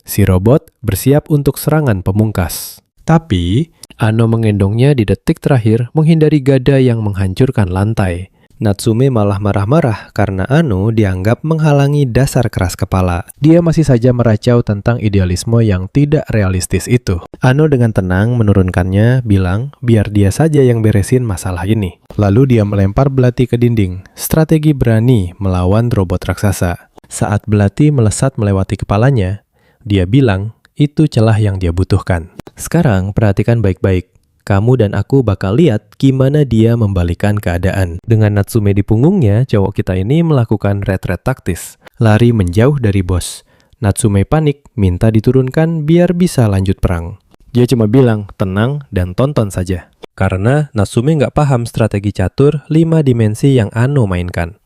Si robot bersiap untuk serangan pemungkas. Tapi, Ano mengendongnya di detik terakhir menghindari gada yang menghancurkan lantai. Natsume malah marah-marah karena Ano dianggap menghalangi dasar keras kepala. Dia masih saja meracau tentang idealisme yang tidak realistis itu. Ano dengan tenang menurunkannya, bilang biar dia saja yang beresin masalah ini. Lalu dia melempar belati ke dinding. Strategi berani melawan robot raksasa. Saat belati melesat melewati kepalanya, dia bilang itu celah yang dia butuhkan. Sekarang perhatikan baik-baik. Kamu dan aku bakal lihat gimana dia membalikan keadaan. Dengan Natsume di punggungnya, cowok kita ini melakukan retret taktis. Lari menjauh dari bos. Natsume panik, minta diturunkan biar bisa lanjut perang. Dia cuma bilang, tenang dan tonton saja. Karena Natsume nggak paham strategi catur 5 dimensi yang Ano mainkan.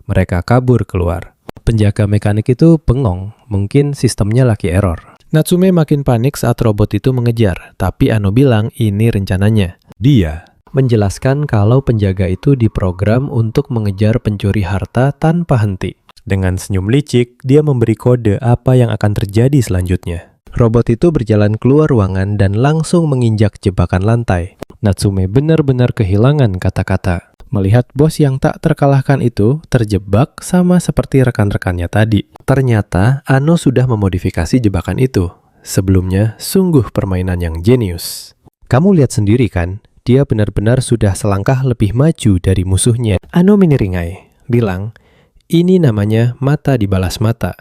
Mereka kabur keluar. Penjaga mekanik itu bengong, mungkin sistemnya lagi error. Natsume makin panik saat robot itu mengejar, tapi Ano bilang ini rencananya. Dia menjelaskan kalau penjaga itu diprogram untuk mengejar pencuri harta tanpa henti. Dengan senyum licik, dia memberi kode apa yang akan terjadi selanjutnya. Robot itu berjalan keluar ruangan dan langsung menginjak jebakan lantai. Natsume benar-benar kehilangan kata-kata. Melihat bos yang tak terkalahkan itu terjebak sama seperti rekan-rekannya tadi. Ternyata Ano sudah memodifikasi jebakan itu. Sebelumnya sungguh permainan yang jenius. Kamu lihat sendiri kan, dia benar-benar sudah selangkah lebih maju dari musuhnya. Ano meniringai, bilang, ini namanya mata dibalas mata.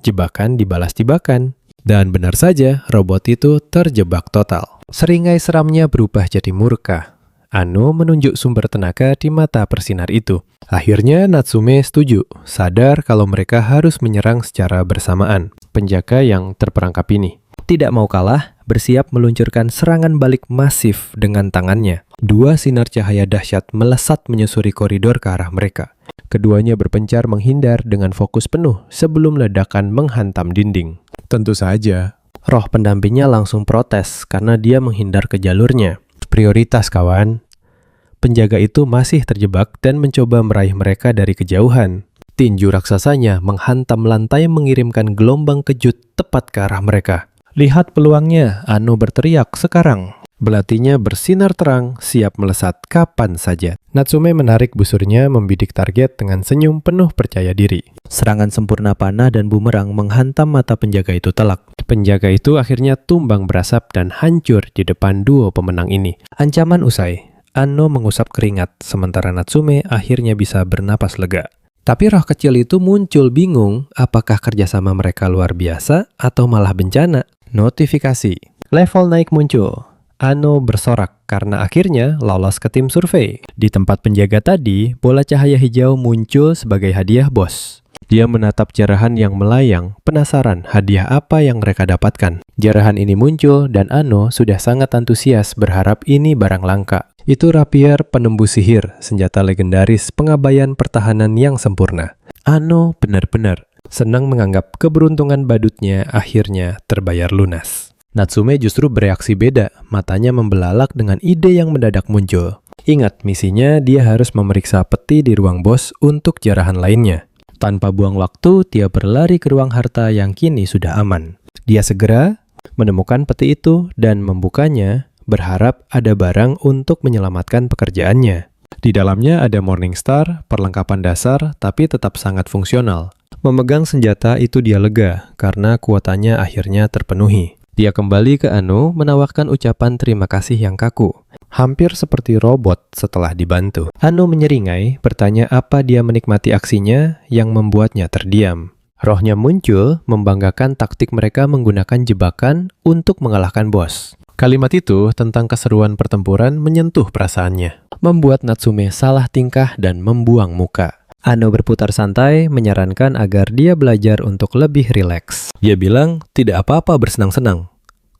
Jebakan dibalas jebakan. Dan benar saja, robot itu terjebak total. Seringai seramnya berubah jadi murka. Ano menunjuk sumber tenaga di mata persinar itu. Akhirnya Natsume setuju, sadar kalau mereka harus menyerang secara bersamaan. Penjaga yang terperangkap ini tidak mau kalah, bersiap meluncurkan serangan balik masif dengan tangannya. 2 sinar cahaya dahsyat melesat menyusuri koridor ke arah mereka. Keduanya berpencar menghindar dengan fokus penuh sebelum ledakan menghantam dinding. Tentu saja, roh pendampingnya langsung protes karena dia menghindar ke jalurnya. Prioritas kawan. Penjaga itu masih terjebak dan mencoba meraih mereka dari kejauhan. Tinju raksasanya menghantam lantai mengirimkan gelombang kejut tepat ke arah mereka. Lihat peluangnya, Ano berteriak sekarang. Belatinya bersinar terang, siap melesat kapan saja. Natsume menarik busurnya membidik target dengan senyum penuh percaya diri. Serangan sempurna panah dan bumerang menghantam mata penjaga itu telak. Penjaga itu akhirnya tumbang berasap dan hancur di depan duo pemenang ini. Ancaman usai. Ano mengusap keringat, sementara Natsume akhirnya bisa bernapas lega. Tapi roh kecil itu muncul bingung apakah kerjasama mereka luar biasa atau malah bencana. Notifikasi. Level naik muncul. Ano bersorak karena akhirnya lolos ke tim survei. Di tempat penjaga tadi, bola cahaya hijau muncul sebagai hadiah bos. Dia menatap jarahan yang melayang, penasaran hadiah apa yang mereka dapatkan. Jarahan ini muncul dan Ano sudah sangat antusias berharap ini barang langka. Itu rapier penembus sihir, senjata legendaris pengabaian pertahanan yang sempurna. Ano benar-benar senang menganggap keberuntungan badutnya akhirnya terbayar lunas. Natsume justru bereaksi beda, matanya membelalak dengan ide yang mendadak muncul. Ingat, misinya dia harus memeriksa peti di ruang bos untuk jarahan lainnya. Tanpa buang waktu, dia berlari ke ruang harta yang kini sudah aman. Dia segera menemukan peti itu dan membukanya, berharap ada barang untuk menyelamatkan pekerjaannya. Di dalamnya ada Morningstar, perlengkapan dasar, tapi tetap sangat fungsional. Memegang senjata itu dia lega, karena kuotanya akhirnya terpenuhi. Dia kembali ke Ano menawarkan ucapan terima kasih yang kaku. Hampir seperti robot setelah dibantu. Ano menyeringai, bertanya apa dia menikmati aksinya yang membuatnya terdiam. Rohnya muncul, membanggakan taktik mereka menggunakan jebakan untuk mengalahkan bos. Kalimat itu tentang keseruan pertempuran menyentuh perasaannya, membuat Natsume salah tingkah dan membuang muka. Ano berputar santai, menyarankan agar dia belajar untuk lebih rileks. Dia bilang, tidak apa-apa bersenang-senang.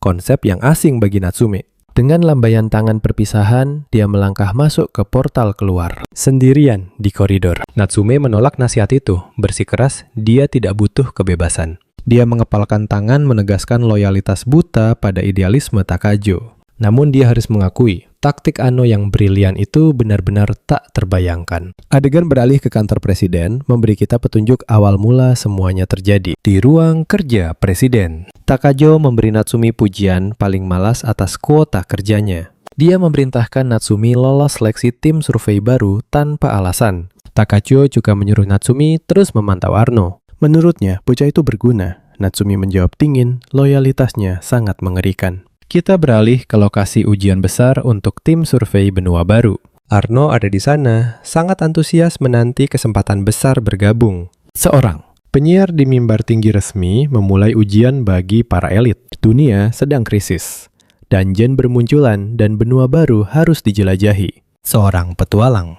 Konsep yang asing bagi Natsume. Dengan lambaian tangan perpisahan, dia melangkah masuk ke portal keluar. Sendirian di koridor. Natsume menolak nasihat itu, bersikeras dia tidak butuh kebebasan. Dia mengepalkan tangan menegaskan loyalitas buta pada idealisme Takajo. Namun dia harus mengakui, taktik Ano yang brilian itu benar-benar tak terbayangkan. Adegan beralih ke kantor presiden, memberi kita petunjuk awal mula semuanya terjadi. Di ruang kerja presiden, Takajo memberi Natsumi pujian paling malas atas kuota kerjanya. Dia memerintahkan Natsumi lolos seleksi tim survei baru tanpa alasan. Takajo juga menyuruh Natsumi terus memantau Arno. Menurutnya, bocah itu berguna. Natsumi menjawab dingin, loyalitasnya sangat mengerikan. Kita beralih ke lokasi ujian besar untuk tim survei benua baru. Arno ada di sana, sangat antusias menanti kesempatan besar bergabung. Seorang penyiar di mimbar tinggi resmi memulai ujian bagi para elit. Dunia sedang krisis. Dungeon bermunculan dan benua baru harus dijelajahi. Seorang petualang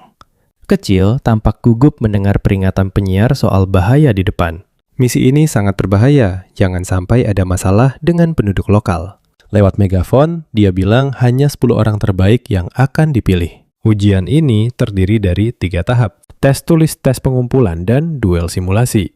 kecil tampak gugup mendengar peringatan penyiar soal bahaya di depan. Misi ini sangat berbahaya, jangan sampai ada masalah dengan penduduk lokal. Lewat megafon, dia bilang hanya 10 orang terbaik yang akan dipilih. Ujian ini terdiri dari 3 tahap. Tes tulis, tes pengumpulan, dan duel simulasi.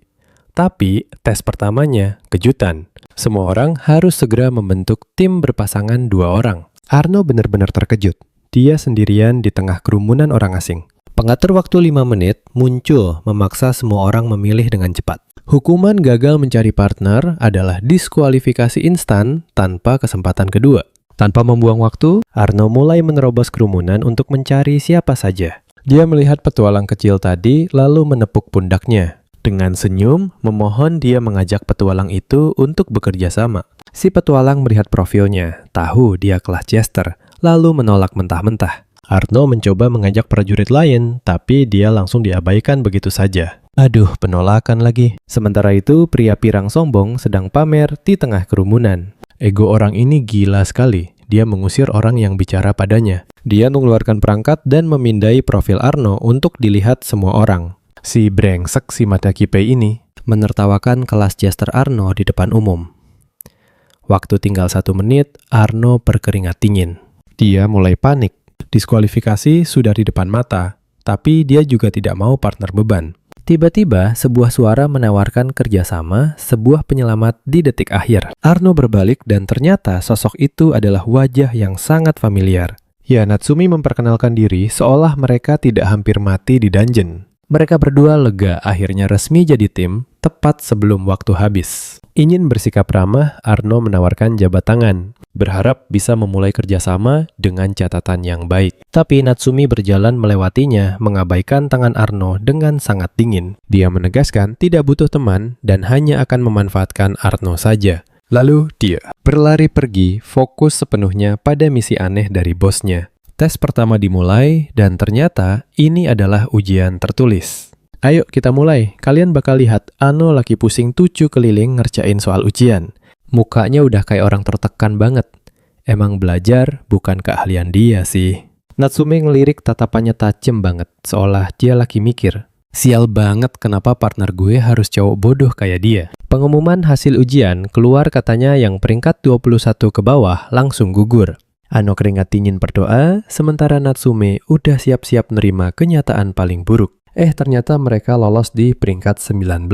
Tapi, tes pertamanya kejutan. Semua orang harus segera membentuk tim berpasangan 2 orang. Arno benar-benar terkejut. Dia sendirian di tengah kerumunan orang asing. Pengatur waktu 5 menit muncul memaksa semua orang memilih dengan cepat. Hukuman gagal mencari partner adalah diskualifikasi instan tanpa kesempatan kedua. Tanpa membuang waktu, Arno mulai menerobos kerumunan untuk mencari siapa saja. Dia melihat petualang kecil tadi lalu menepuk pundaknya. Dengan senyum, memohon dia mengajak petualang itu untuk bekerja sama. Si petualang melihat profilnya, tahu dia kelas Chester, lalu menolak mentah-mentah. Arno mencoba mengajak prajurit lain, tapi dia langsung diabaikan begitu saja. Aduh, penolakan lagi. Sementara itu, pria pirang sombong sedang pamer di tengah kerumunan. Ego orang ini gila sekali. Dia mengusir orang yang bicara padanya. Dia mengeluarkan perangkat dan memindai profil Arno untuk dilihat semua orang. Si brengsek si mata kipe ini menertawakan kelas Chester Arno di depan umum. Waktu tinggal 1 menit, Arno berkeringat dingin. Dia mulai panik. Diskualifikasi sudah di depan mata, tapi dia juga tidak mau partner beban. Tiba-tiba, sebuah suara menawarkan kerjasama, sebuah penyelamat di detik akhir. Arno berbalik dan ternyata sosok itu adalah wajah yang sangat familiar. Ya, Natsumi memperkenalkan diri seolah mereka tidak hampir mati di dungeon. Mereka berdua lega akhirnya resmi jadi tim, tepat sebelum waktu habis. Ingin bersikap ramah, Arno menawarkan jabat tangan, berharap bisa memulai kerjasama dengan catatan yang baik. Tapi Natsumi berjalan melewatinya, mengabaikan tangan Arno dengan sangat dingin. Dia menegaskan tidak butuh teman dan hanya akan memanfaatkan Arno saja. Lalu dia berlari pergi, fokus sepenuhnya pada misi aneh dari bosnya. Tes pertama dimulai dan ternyata ini adalah ujian tertulis. Ayo kita mulai, kalian bakal lihat Ano lagi pusing 7 keliling ngerjain soal ujian. Mukanya udah kayak orang tertekan banget. Emang belajar bukan keahlian dia sih. Natsume ngelirik tatapannya tajam banget, seolah dia lagi mikir. Sial banget kenapa partner gue harus cowok bodoh kayak dia. Pengumuman hasil ujian keluar katanya yang peringkat 21 ke bawah langsung gugur. Ano keringat dingin berdoa, sementara Natsume udah siap-siap nerima kenyataan paling buruk. Ternyata mereka lolos di peringkat 19.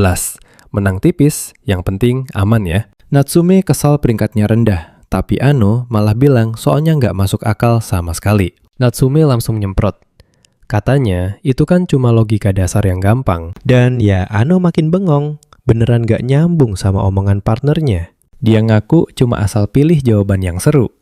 Menang tipis, yang penting aman ya. Natsume kesal peringkatnya rendah, tapi Ano malah bilang soalnya nggak masuk akal sama sekali. Natsume langsung nyemprot. Katanya, itu kan cuma logika dasar yang gampang. Dan ya, Ano makin bengong. Beneran nggak nyambung sama omongan partnernya. Dia ngaku cuma asal pilih jawaban yang seru.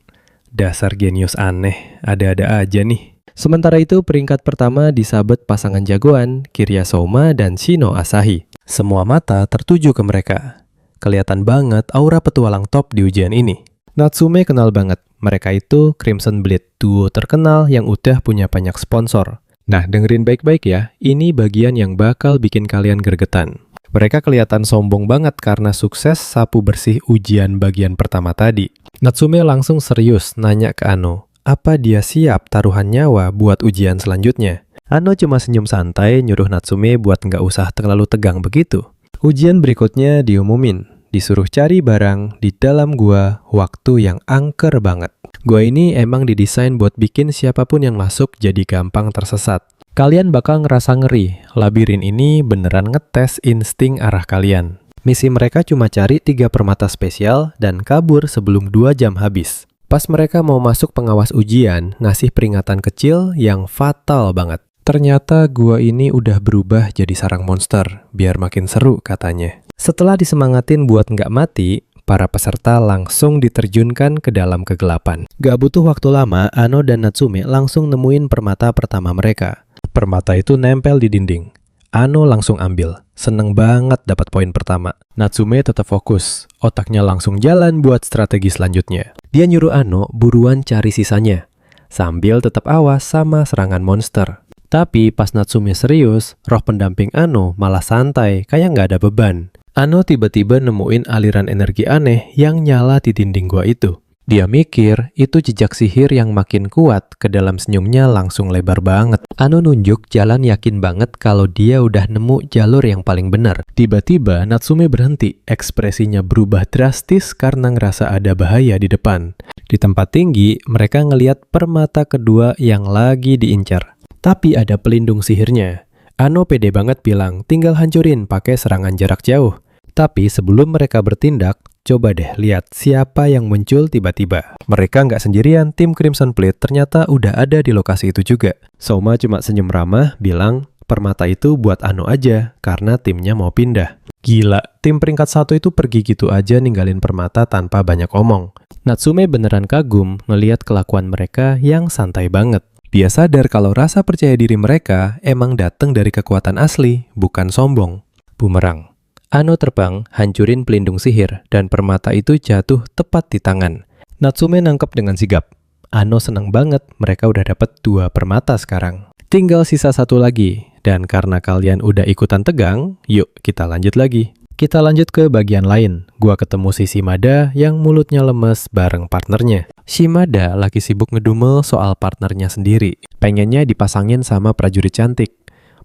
Dasar genius aneh, ada-ada aja nih. Sementara itu peringkat pertama disabet pasangan jagoan Kirya Souma dan Shino Asahi. Semua mata tertuju ke mereka. Kelihatan banget aura petualang top di ujian ini. Natsume kenal banget. Mereka itu Crimson Bleed, duo terkenal yang udah punya banyak sponsor. Nah, dengerin baik-baik ya. Ini bagian yang bakal bikin kalian gregetan. Mereka kelihatan sombong banget karena sukses sapu bersih ujian bagian pertama tadi. Natsume langsung serius nanya ke Ano, apa dia siap taruhan nyawa buat ujian selanjutnya? Ano cuma senyum santai nyuruh Natsume buat nggak usah terlalu tegang begitu. Ujian berikutnya diumumin, disuruh cari barang di dalam gua waktu yang angker banget. Gua ini emang didesain buat bikin siapapun yang masuk jadi gampang tersesat. Kalian bakal ngerasa ngeri, labirin ini beneran ngetes insting arah kalian. Misi mereka cuma cari 3 permata spesial dan kabur sebelum 2 jam habis. Pas mereka mau masuk pengawas ujian, ngasih peringatan kecil yang fatal banget. Ternyata gua ini udah berubah jadi sarang monster, biar makin seru katanya. Setelah disemangatin buat nggak mati, para peserta langsung diterjunkan ke dalam kegelapan. Gak butuh waktu lama, Ano dan Natsume langsung nemuin permata pertama mereka. Permata itu nempel di dinding. Ano langsung ambil, seneng banget dapat poin pertama. Natsume tetap fokus, otaknya langsung jalan buat strategi selanjutnya. Dia nyuruh Ano buruan cari sisanya, sambil tetap awas sama serangan monster. Tapi pas Natsume serius, roh pendamping Ano malah santai, kayak nggak ada beban. Ano tiba-tiba nemuin aliran energi aneh yang nyala di dinding gua itu. Dia mikir itu jejak sihir yang makin kuat, ke dalam senyumnya langsung lebar banget. Ano nunjuk jalan yakin banget kalau dia udah nemu jalur yang paling benar. Tiba-tiba Natsume berhenti, ekspresinya berubah drastis karena ngerasa ada bahaya di depan. Di tempat tinggi, mereka ngeliat permata kedua yang lagi diincar. Tapi ada pelindung sihirnya. Ano pede banget bilang, tinggal hancurin pakai serangan jarak jauh. Tapi sebelum mereka bertindak, coba deh lihat siapa yang muncul tiba-tiba. Mereka nggak sendirian, tim Crimson Bleed ternyata udah ada di lokasi itu juga. Souma cuma senyum ramah, bilang, permata itu buat Ano aja, karena timnya mau pindah. Gila, tim peringkat 1 itu pergi gitu aja ninggalin permata tanpa banyak omong. Natsume beneran kagum ngelihat kelakuan mereka yang santai banget. Dia sadar kalau rasa percaya diri mereka emang datang dari kekuatan asli, bukan sombong. Bumerang. Ano terbang, hancurin pelindung sihir, dan permata itu jatuh tepat di tangan. Natsume nangkep dengan sigap. Ano senang banget, mereka udah dapat 2 permata sekarang. Tinggal sisa 1 lagi, dan karena kalian udah ikutan tegang, yuk kita lanjut lagi. Kita lanjut ke bagian lain. Gua ketemu si Shimada yang mulutnya lemes bareng partnernya. Shimada lagi sibuk ngedumel soal partnernya sendiri. Pengennya dipasangin sama prajurit cantik.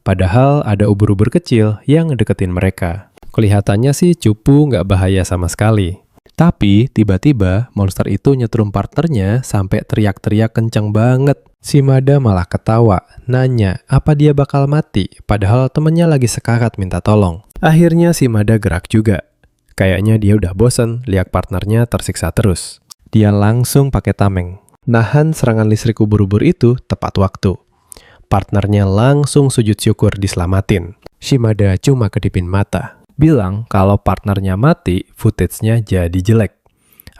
Padahal ada ubur-ubur kecil yang deketin mereka. Kelihatannya sih cupu nggak bahaya sama sekali. Tapi tiba-tiba monster itu nyetrum partnernya sampai teriak-teriak kencang banget. Shimada malah ketawa, nanya apa dia bakal mati, padahal temennya lagi sekarat minta tolong. Akhirnya Shimada gerak juga. Kayaknya dia udah bosen lihat partnernya tersiksa terus. Dia langsung pakai tameng. Nahan serangan listrik ubur-ubur itu tepat waktu. Partnernya langsung sujud syukur diselamatin. Shimada cuma kedipin mata. Bilang kalau partnernya mati, footage-nya jadi jelek.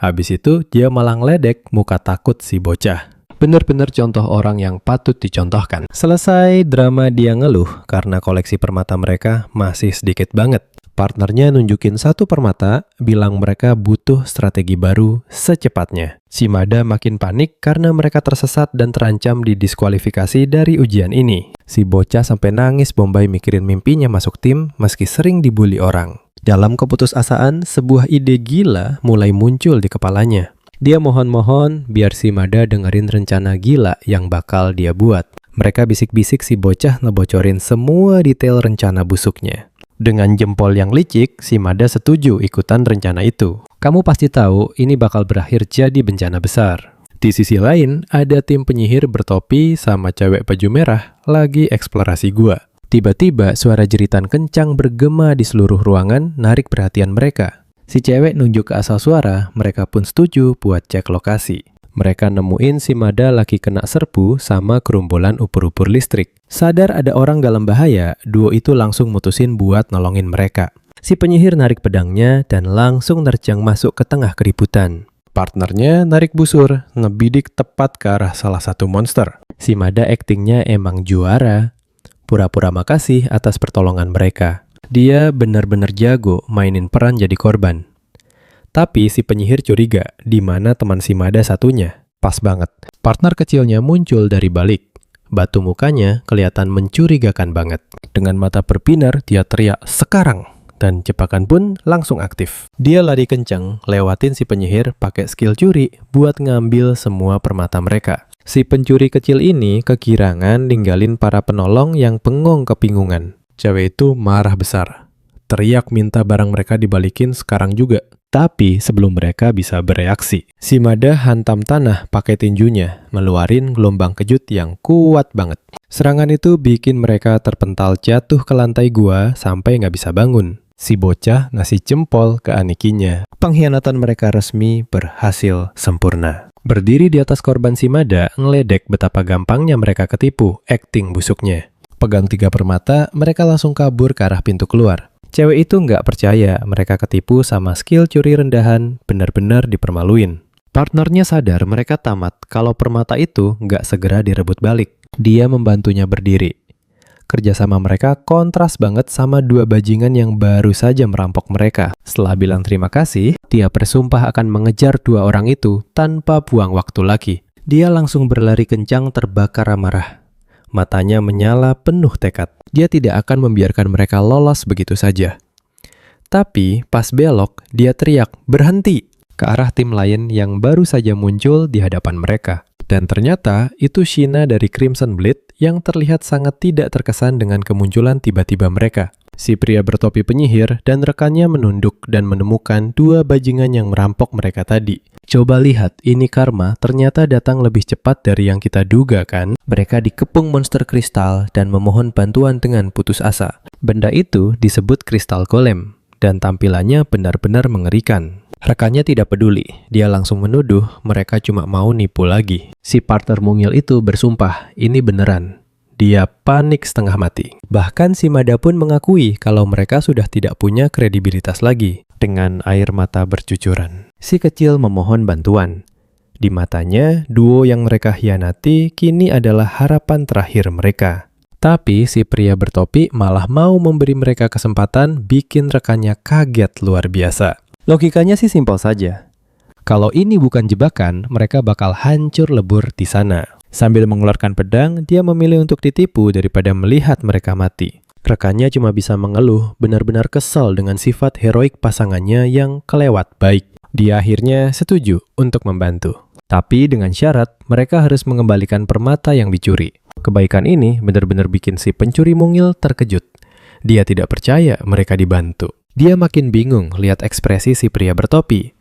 Habis itu dia malah ngeledek muka takut si bocah. Bener-bener contoh orang yang patut dicontohkan. Selesai drama dia ngeluh karena koleksi permata mereka masih sedikit banget. Partnernya nunjukin 1 permata, bilang mereka butuh strategi baru secepatnya. Shimada makin panik karena mereka tersesat dan terancam didiskualifikasi dari ujian ini. Si bocah sampai nangis bombay mikirin mimpinya masuk tim meski sering dibully orang. Dalam keputusasaan, sebuah ide gila mulai muncul di kepalanya. Dia mohon-mohon biar Shimada dengerin rencana gila yang bakal dia buat. Mereka bisik-bisik si bocah ngebocorin semua detail rencana busuknya. Dengan jempol yang licik, Shimada setuju ikutan rencana itu. Kamu pasti tahu ini bakal berakhir jadi bencana besar. Di sisi lain, ada tim penyihir bertopi sama cewek baju merah lagi eksplorasi gua. Tiba-tiba suara jeritan kencang bergema di seluruh ruangan narik perhatian mereka. Si cewek nunjuk ke asal suara, mereka pun setuju buat cek lokasi. Mereka nemuin Shimada lagi kena serbu sama gerombolan ubur-ubur listrik. Sadar ada orang dalam bahaya, duo itu langsung mutusin buat nolongin mereka. Si penyihir narik pedangnya dan langsung nerjang masuk ke tengah keributan. Partnernya narik busur, ngebidik tepat ke arah salah satu monster. Si Mada aktingnya emang juara. Pura-pura makasih atas pertolongan mereka. Dia benar-benar jago mainin peran jadi korban. Tapi si penyihir curiga di mana teman si Mada satunya. Pas banget, partner kecilnya muncul dari balik. Batu mukanya kelihatan mencurigakan banget. Dengan mata berbinar, dia teriak, "Sekarang!" Dan jebakan pun langsung aktif. Dia lari kencang, lewatin si penyihir pakai skill curi buat ngambil semua permata mereka. Si pencuri kecil ini kegirangan ninggalin para penolong yang bengong kebingungan. Cewek itu marah besar. Teriak minta barang mereka dibalikin sekarang juga. Tapi sebelum mereka bisa bereaksi, si Mada hantam tanah pakai tinjunya, ngeluarin gelombang kejut yang kuat banget. Serangan itu bikin mereka terpental jatuh ke lantai gua sampai nggak bisa bangun. Si bocah ngasih jempol ke anikinya. Pengkhianatan mereka resmi berhasil sempurna. Berdiri di atas korban si Mada, ngeledek betapa gampangnya mereka ketipu, akting busuknya. Pegang 3 permata, mereka langsung kabur ke arah pintu keluar. Cewek itu nggak percaya mereka ketipu sama skill curi rendahan, benar-benar dipermaluin. Partnernya sadar mereka tamat kalau permata itu nggak segera direbut balik. Dia membantunya berdiri. Kerjasama mereka kontras banget sama 2 bajingan yang baru saja merampok mereka. Setelah bilang terima kasih, dia bersumpah akan mengejar 2 orang itu tanpa buang waktu lagi. Dia langsung berlari kencang terbakar amarah. Matanya menyala penuh tekad. Dia tidak akan membiarkan mereka lolos begitu saja. Tapi pas belok, dia teriak, "Berhenti!" ke arah tim lain yang baru saja muncul di hadapan mereka. Dan ternyata itu Sheena dari Crimson Blade yang terlihat sangat tidak terkesan dengan kemunculan tiba-tiba mereka. Si pria bertopi penyihir dan rekannya menunduk dan menemukan 2 bajingan yang merampok mereka tadi. Coba lihat, ini karma ternyata datang lebih cepat dari yang kita duga kan? Mereka dikepung monster kristal dan memohon bantuan dengan putus asa. Benda itu disebut kristal golem dan tampilannya benar-benar mengerikan. Rekannya tidak peduli, dia langsung menuduh mereka cuma mau nipu lagi. Si partner mungil itu bersumpah, ini beneran. Dia panik setengah mati. Bahkan si Mada pun mengakui kalau mereka sudah tidak punya kredibilitas lagi. Dengan air mata bercucuran, si kecil memohon bantuan. Di matanya, duo yang mereka hianati kini adalah harapan terakhir mereka. Tapi si pria bertopi malah mau memberi mereka kesempatan bikin rekannya kaget luar biasa. Logikanya sih simpel saja. Kalau ini bukan jebakan, mereka bakal hancur lebur di sana. Sambil mengeluarkan pedang, dia memilih untuk ditipu daripada melihat mereka mati. Rekannya cuma bisa mengeluh, benar-benar kesal dengan sifat heroik pasangannya yang kelewat baik. Dia akhirnya setuju untuk membantu. Tapi dengan syarat, mereka harus mengembalikan permata yang dicuri. Kebaikan ini benar-benar bikin si pencuri mungil terkejut. Dia tidak percaya mereka dibantu. Dia makin bingung lihat ekspresi si pria bertopi.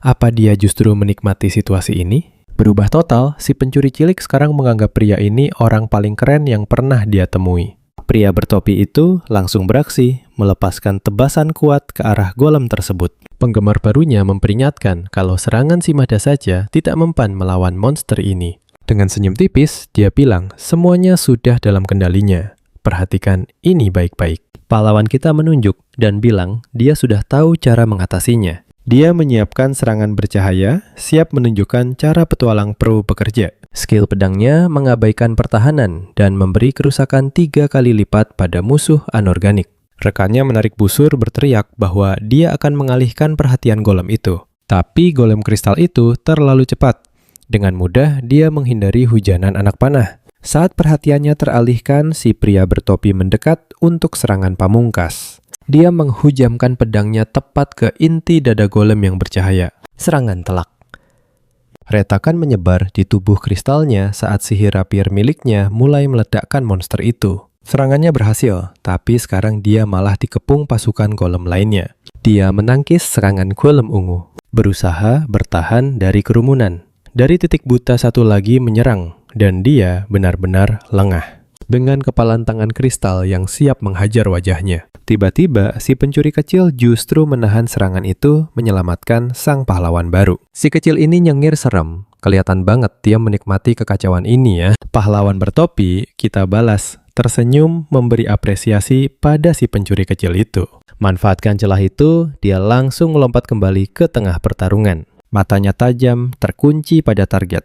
Apa dia justru menikmati situasi ini? Berubah total, si pencuri cilik sekarang menganggap pria ini orang paling keren yang pernah dia temui. Pria bertopi itu langsung beraksi, melepaskan tebasan kuat ke arah golem tersebut. Penggemar barunya memperingatkan kalau serangan si Mada saja tidak mempan melawan monster ini. Dengan senyum tipis, dia bilang semuanya sudah dalam kendalinya. Perhatikan ini baik-baik. Pahlawan kita menunjuk dan bilang dia sudah tahu cara mengatasinya. Dia menyiapkan serangan bercahaya, siap menunjukkan cara petualang pro bekerja. Skill pedangnya mengabaikan pertahanan dan memberi kerusakan 3 kali lipat pada musuh anorganik. Rekannya menarik busur berteriak bahwa dia akan mengalihkan perhatian golem itu. Tapi golem kristal itu terlalu cepat. Dengan mudah dia menghindari hujanan anak panah. Saat perhatiannya teralihkan, si pria bertopi mendekat untuk serangan pamungkas. Dia menghujamkan pedangnya tepat ke inti dada golem yang bercahaya. Serangan telak. Retakan menyebar di tubuh kristalnya saat sihir rapier miliknya mulai meledakkan monster itu. Serangannya berhasil, tapi sekarang dia malah dikepung pasukan golem lainnya. Dia menangkis serangan golem ungu, berusaha bertahan dari kerumunan. Dari titik buta satu lagi menyerang, dan dia benar-benar lengah. Dengan kepalan tangan kristal yang siap menghajar wajahnya. Tiba-tiba, si pencuri kecil justru menahan serangan itu menyelamatkan sang pahlawan baru. Si kecil ini nyengir serem. Kelihatan banget dia menikmati kekacauan ini ya. Pahlawan bertopi, kita balas. Tersenyum memberi apresiasi pada si pencuri kecil itu. Manfaatkan celah itu, dia langsung melompat kembali ke tengah pertarungan. Matanya tajam, terkunci pada target.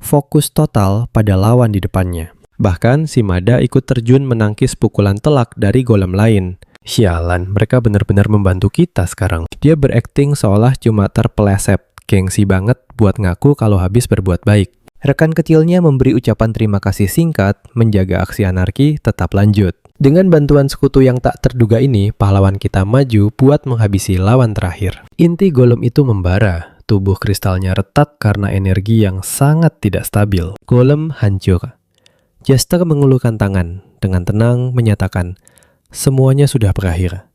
Fokus total pada lawan di depannya. Bahkan Shimada ikut terjun menangkis pukulan telak dari golem lain. Sialan, mereka benar-benar membantu kita sekarang. Dia berakting seolah cuma terpeleset. Gengsi banget buat ngaku kalau habis berbuat baik. Rekan kecilnya memberi ucapan terima kasih singkat, menjaga aksi anarki tetap lanjut. Dengan bantuan sekutu yang tak terduga ini, pahlawan kita maju buat menghabisi lawan terakhir. Inti golem itu membara. Tubuh kristalnya retak karena energi yang sangat tidak stabil. Golem hancur. Jester mengulurkan tangan, dengan tenang menyatakan, semuanya sudah berakhir.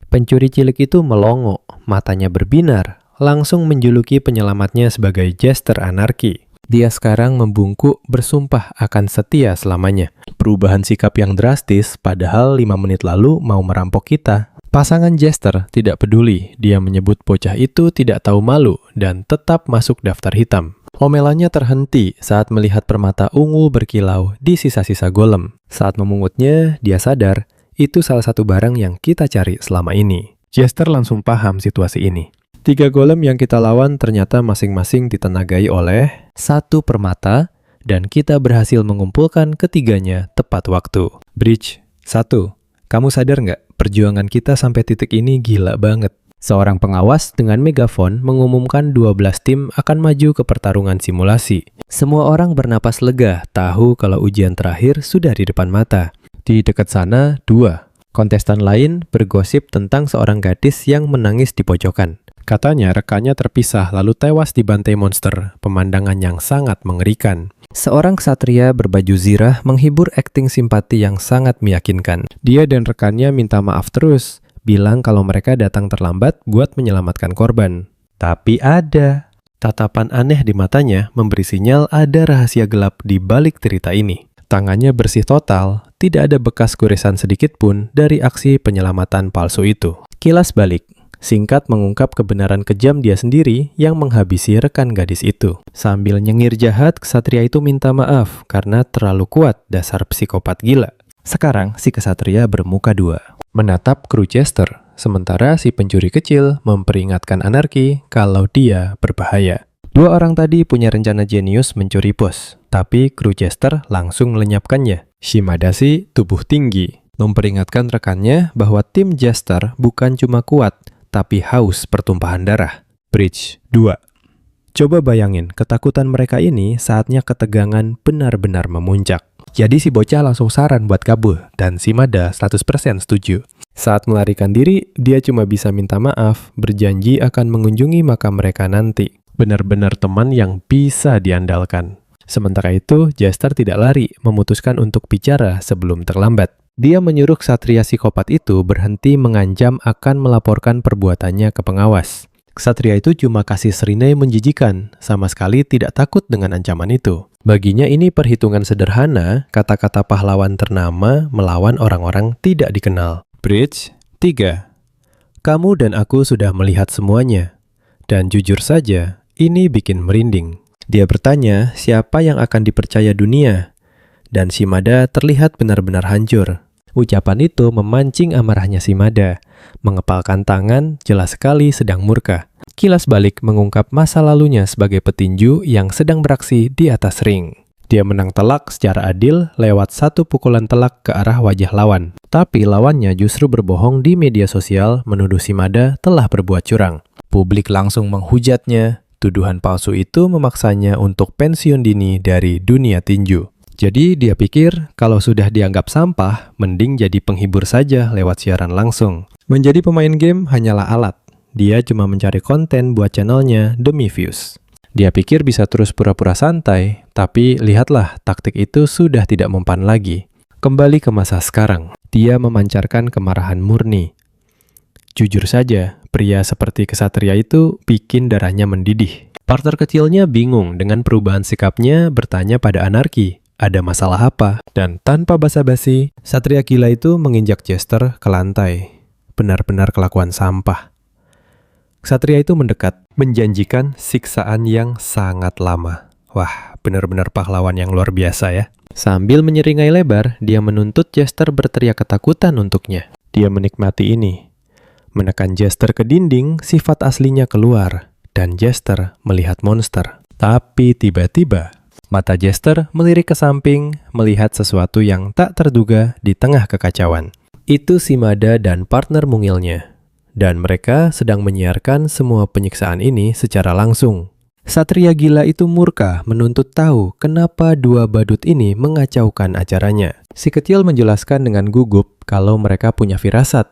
Pencuri cilik itu melongo, matanya berbinar, langsung menjuluki penyelamatnya sebagai Jester Anarki. Dia sekarang membungkuk bersumpah akan setia selamanya. Perubahan sikap yang drastis, padahal 5 menit lalu mau merampok kita. Pasangan Jester tidak peduli, dia menyebut bocah itu tidak tahu malu dan tetap masuk daftar hitam. Omelannya terhenti saat melihat permata ungu berkilau di sisa-sisa golem. Saat memungutnya, dia sadar itu salah satu barang yang kita cari selama ini. Jester langsung paham situasi ini. 3 golem yang kita lawan ternyata masing-masing ditenagai oleh 1 permata, dan kita berhasil mengumpulkan ketiganya tepat waktu. Bridge, 1. Kamu sadar nggak? Perjuangan kita sampai titik ini gila banget. Seorang pengawas dengan megafon mengumumkan 12 tim akan maju ke pertarungan simulasi. Semua orang bernapas lega, tahu kalau ujian terakhir sudah di depan mata. Di dekat sana, 2. Kontestan lain bergosip tentang seorang gadis yang menangis di pojokan. Katanya rekannya terpisah lalu tewas dibantai monster, pemandangan yang sangat mengerikan. Seorang ksatria berbaju zirah menghibur akting simpati yang sangat meyakinkan. Dia dan rekannya minta maaf terus, bilang kalau mereka datang terlambat buat menyelamatkan korban. Tapi ada. Tatapan aneh di matanya memberi sinyal ada rahasia gelap di balik cerita ini. Tangannya bersih total, tidak ada bekas goresan sedikit pun dari aksi penyelamatan palsu itu. Kilas balik. Singkat mengungkap kebenaran kejam dia sendiri yang menghabisi rekan gadis itu. Sambil nyengir jahat, ksatria itu minta maaf karena terlalu kuat dasar psikopat gila. Sekarang si ksatria bermuka 2, menatap kru Jester, sementara si pencuri kecil memperingatkan anarki kalau dia berbahaya. 2 orang tadi punya rencana jenius mencuri pos, tapi kru Jester langsung melenyapkannya. Shimada sih tubuh tinggi, memperingatkan rekannya bahwa tim Jester bukan cuma kuat, tapi haus pertumpahan darah. Bridge 2. Coba bayangin, ketakutan mereka ini saatnya ketegangan benar-benar memuncak. Jadi si bocah langsung saran buat kabur, dan Shimada 100% setuju. Saat melarikan diri, dia cuma bisa minta maaf, berjanji akan mengunjungi makam mereka nanti. Benar-benar teman yang bisa diandalkan. Sementara itu, Jester tidak lari, memutuskan untuk bicara sebelum terlambat. Dia menyuruh ksatria psikopat itu berhenti mengancam akan melaporkan perbuatannya ke pengawas. Ksatria itu cuma kasih serinai menjijikan, sama sekali tidak takut dengan ancaman itu. Baginya ini perhitungan sederhana, kata-kata pahlawan ternama melawan orang-orang tidak dikenal. Bridge 3. Kamu dan aku sudah melihat semuanya. Dan jujur saja, ini bikin merinding. Dia bertanya siapa yang akan dipercaya dunia. Dan Shimada terlihat benar-benar hancur. Ucapan itu memancing amarahnya Shimada. Mengepalkan tangan, jelas sekali sedang murka. Kilas balik mengungkap masa lalunya sebagai petinju yang sedang beraksi di atas ring. Dia menang telak secara adil lewat 1 pukulan telak ke arah wajah lawan. Tapi lawannya justru berbohong di media sosial menuduh Shimada telah berbuat curang. Publik langsung menghujatnya. Tuduhan palsu itu memaksanya untuk pensiun dini dari dunia tinju. Jadi dia pikir kalau sudah dianggap sampah, mending jadi penghibur saja lewat siaran langsung. Menjadi pemain game hanyalah alat. Dia cuma mencari konten buat channelnya demi views. Dia pikir bisa terus pura-pura santai, tapi lihatlah taktik itu sudah tidak mempan lagi. Kembali ke masa sekarang, dia memancarkan kemarahan murni. Jujur saja, pria seperti ksatria itu bikin darahnya mendidih. Partner kecilnya bingung dengan perubahan sikapnya, bertanya pada anarki. Ada masalah apa? Dan tanpa basa-basi, satria gila itu menginjak Jester ke lantai. Benar-benar kelakuan sampah. Ksatria itu mendekat, menjanjikan siksaan yang sangat lama. Wah, benar-benar pahlawan yang luar biasa ya. Sambil menyeringai lebar, dia menuntut Jester berteriak ketakutan untuknya. Dia menikmati ini. Menekan Jester ke dinding, sifat aslinya keluar. dan Jester melihat monster. Tapi tiba-tiba, mata Jester melirik ke samping, melihat sesuatu yang tak terduga di tengah kekacauan. Itu Shimada dan partner mungilnya. Dan mereka sedang menyiarkan semua penyiksaan ini secara langsung. Satria gila itu murka menuntut tahu kenapa dua badut ini mengacaukan acaranya. Si kecil menjelaskan dengan gugup kalau mereka punya firasat.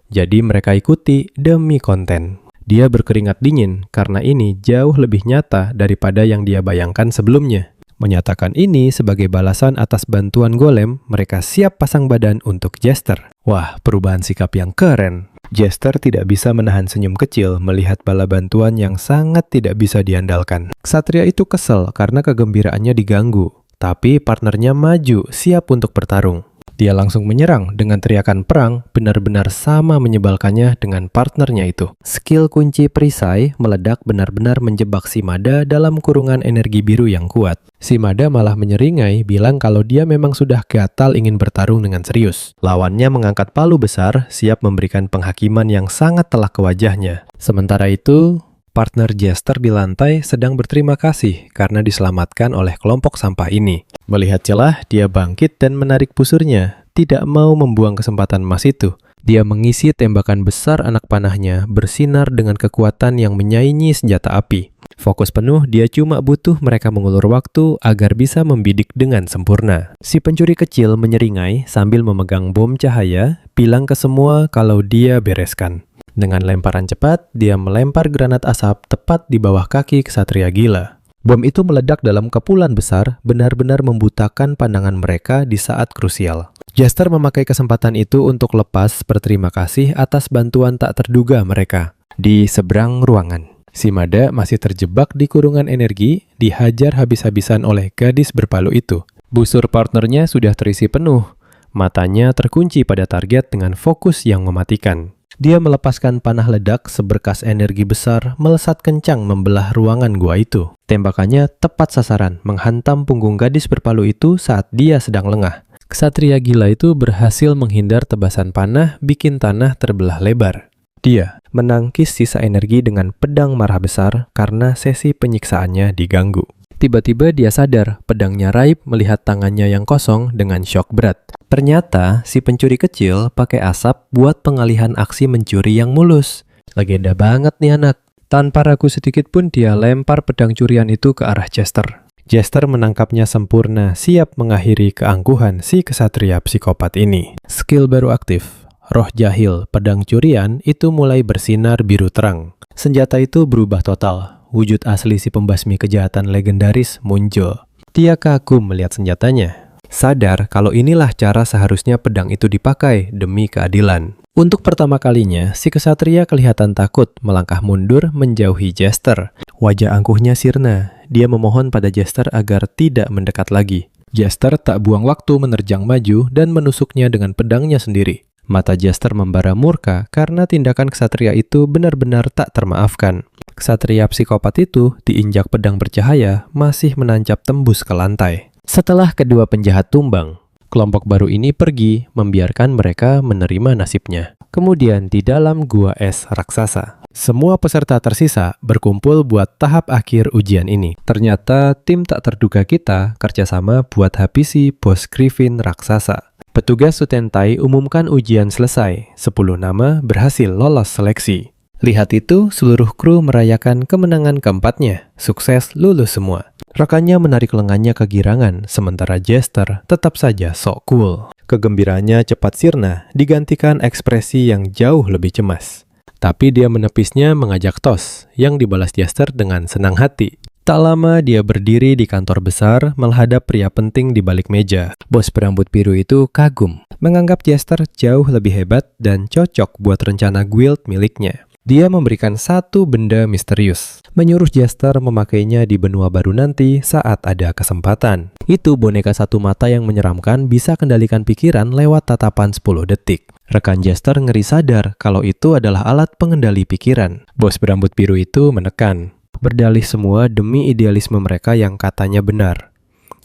Jadi mereka ikuti demi konten. Dia berkeringat dingin karena ini jauh lebih nyata daripada yang dia bayangkan sebelumnya. Menyatakan ini sebagai balasan atas bantuan golem, mereka siap pasang badan untuk Jester. Wah, perubahan sikap yang keren. Jester tidak bisa menahan senyum kecil melihat bala bantuan yang sangat tidak bisa diandalkan. Ksatria itu kesel karena kegembiraannya diganggu, tapi partnernya maju siap untuk bertarung. Dia langsung menyerang dengan teriakan perang benar-benar sama menyebalkannya dengan partnernya itu. Skill kunci perisai meledak benar-benar menjebak Shimada dalam kurungan energi biru yang kuat. Shimada malah menyeringai bilang kalau dia memang sudah gatal ingin bertarung dengan serius. Lawannya mengangkat palu besar siap memberikan penghakiman yang sangat telak ke wajahnya. Sementara itu, partner Jester di lantai sedang berterima kasih karena diselamatkan oleh kelompok sampah ini. Melihat celah, dia bangkit dan menarik busurnya, tidak mau membuang kesempatan emas itu. Dia mengisi tembakan besar anak panahnya bersinar dengan kekuatan yang menyaingi senjata api. Fokus penuh, dia cuma butuh mereka mengulur waktu agar bisa membidik dengan sempurna. Si pencuri kecil menyeringai sambil memegang bom cahaya, bilang ke semua kalau dia bereskan. Dengan lemparan cepat, dia melempar granat asap tepat di bawah kaki ksatria gila. Bom itu meledak dalam kepulan besar, benar-benar membutakan pandangan mereka di saat krusial. Jester memakai kesempatan itu untuk lepas berterima kasih atas bantuan tak terduga mereka. Di seberang ruangan, Shimada masih terjebak di kurungan energi, dihajar habis-habisan oleh gadis berpalu itu. Busur partnernya sudah terisi penuh, matanya terkunci pada target dengan fokus yang mematikan. Dia melepaskan panah ledak seberkas energi besar melesat kencang membelah ruangan gua itu. Tembakannya tepat sasaran, menghantam punggung gadis berpalu itu saat dia sedang lengah. Ksatria gila itu berhasil menghindar tebasan panah, bikin tanah terbelah lebar. Dia menangkis sisa energi dengan pedang marah besar karena sesi penyiksaannya diganggu. Tiba-tiba dia sadar, pedangnya raib melihat tangannya yang kosong dengan syok berat. Ternyata si pencuri kecil pakai asap buat pengalihan aksi mencuri yang mulus. Legenda banget nih anak. Tanpa ragu sedikit pun dia lempar pedang curian itu ke arah Jester. Jester menangkapnya sempurna, siap mengakhiri keangkuhan si ksatria psikopat ini. Skill baru aktif. Roh jahil pedang curian itu mulai bersinar biru terang. Senjata itu berubah total. Wujud asli si pembasmi kejahatan legendaris muncul. Dia kagum melihat senjatanya. Sadar kalau inilah cara seharusnya pedang itu dipakai demi keadilan. Untuk pertama kalinya, si ksatria kelihatan takut melangkah mundur menjauhi Jester. Wajah angkuhnya sirna. Dia memohon pada Jester agar tidak mendekat lagi. Jester tak buang waktu menerjang maju dan menusuknya dengan pedangnya sendiri. Mata Jester membara murka karena tindakan ksatria itu benar-benar tak termaafkan. Ksatria psikopat itu diinjak pedang bercahaya masih menancap tembus ke lantai. Setelah kedua penjahat tumbang, kelompok baru ini pergi membiarkan mereka menerima nasibnya. Kemudian di dalam gua es raksasa, semua peserta tersisa berkumpul buat tahap akhir ujian ini. Ternyata tim tak terduga kita kerjasama buat habisi bos Griffin raksasa. Petugas Sutentai umumkan ujian selesai, 10 nama berhasil lolos seleksi. Lihat itu, seluruh kru merayakan kemenangan keempatnya. Sukses lulus semua. Rekannya menarik lengannya kegirangan, sementara Jester tetap saja sok cool. Kegembiraannya cepat sirna, digantikan ekspresi yang jauh lebih cemas. Tapi dia menepisnya mengajak tos, yang dibalas Jester dengan senang hati. Tak lama dia berdiri di kantor besar menghadap pria penting di balik meja. Bos berambut biru itu kagum, menganggap Jester jauh lebih hebat dan cocok buat rencana guild miliknya. Dia memberikan satu benda misterius, menyuruh Jester memakainya di benua baru nanti saat ada kesempatan. Itu boneka satu mata yang menyeramkan bisa kendalikan pikiran lewat tatapan 10 detik. Rekan Jester ngeri sadar kalau itu adalah alat pengendali pikiran. Bos berambut biru itu menekan. Berdalih semua demi idealisme mereka yang katanya benar.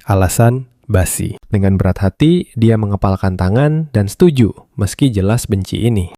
Alasan basi. Dengan berat hati, dia mengepalkan tangan dan setuju, meski jelas benci ini.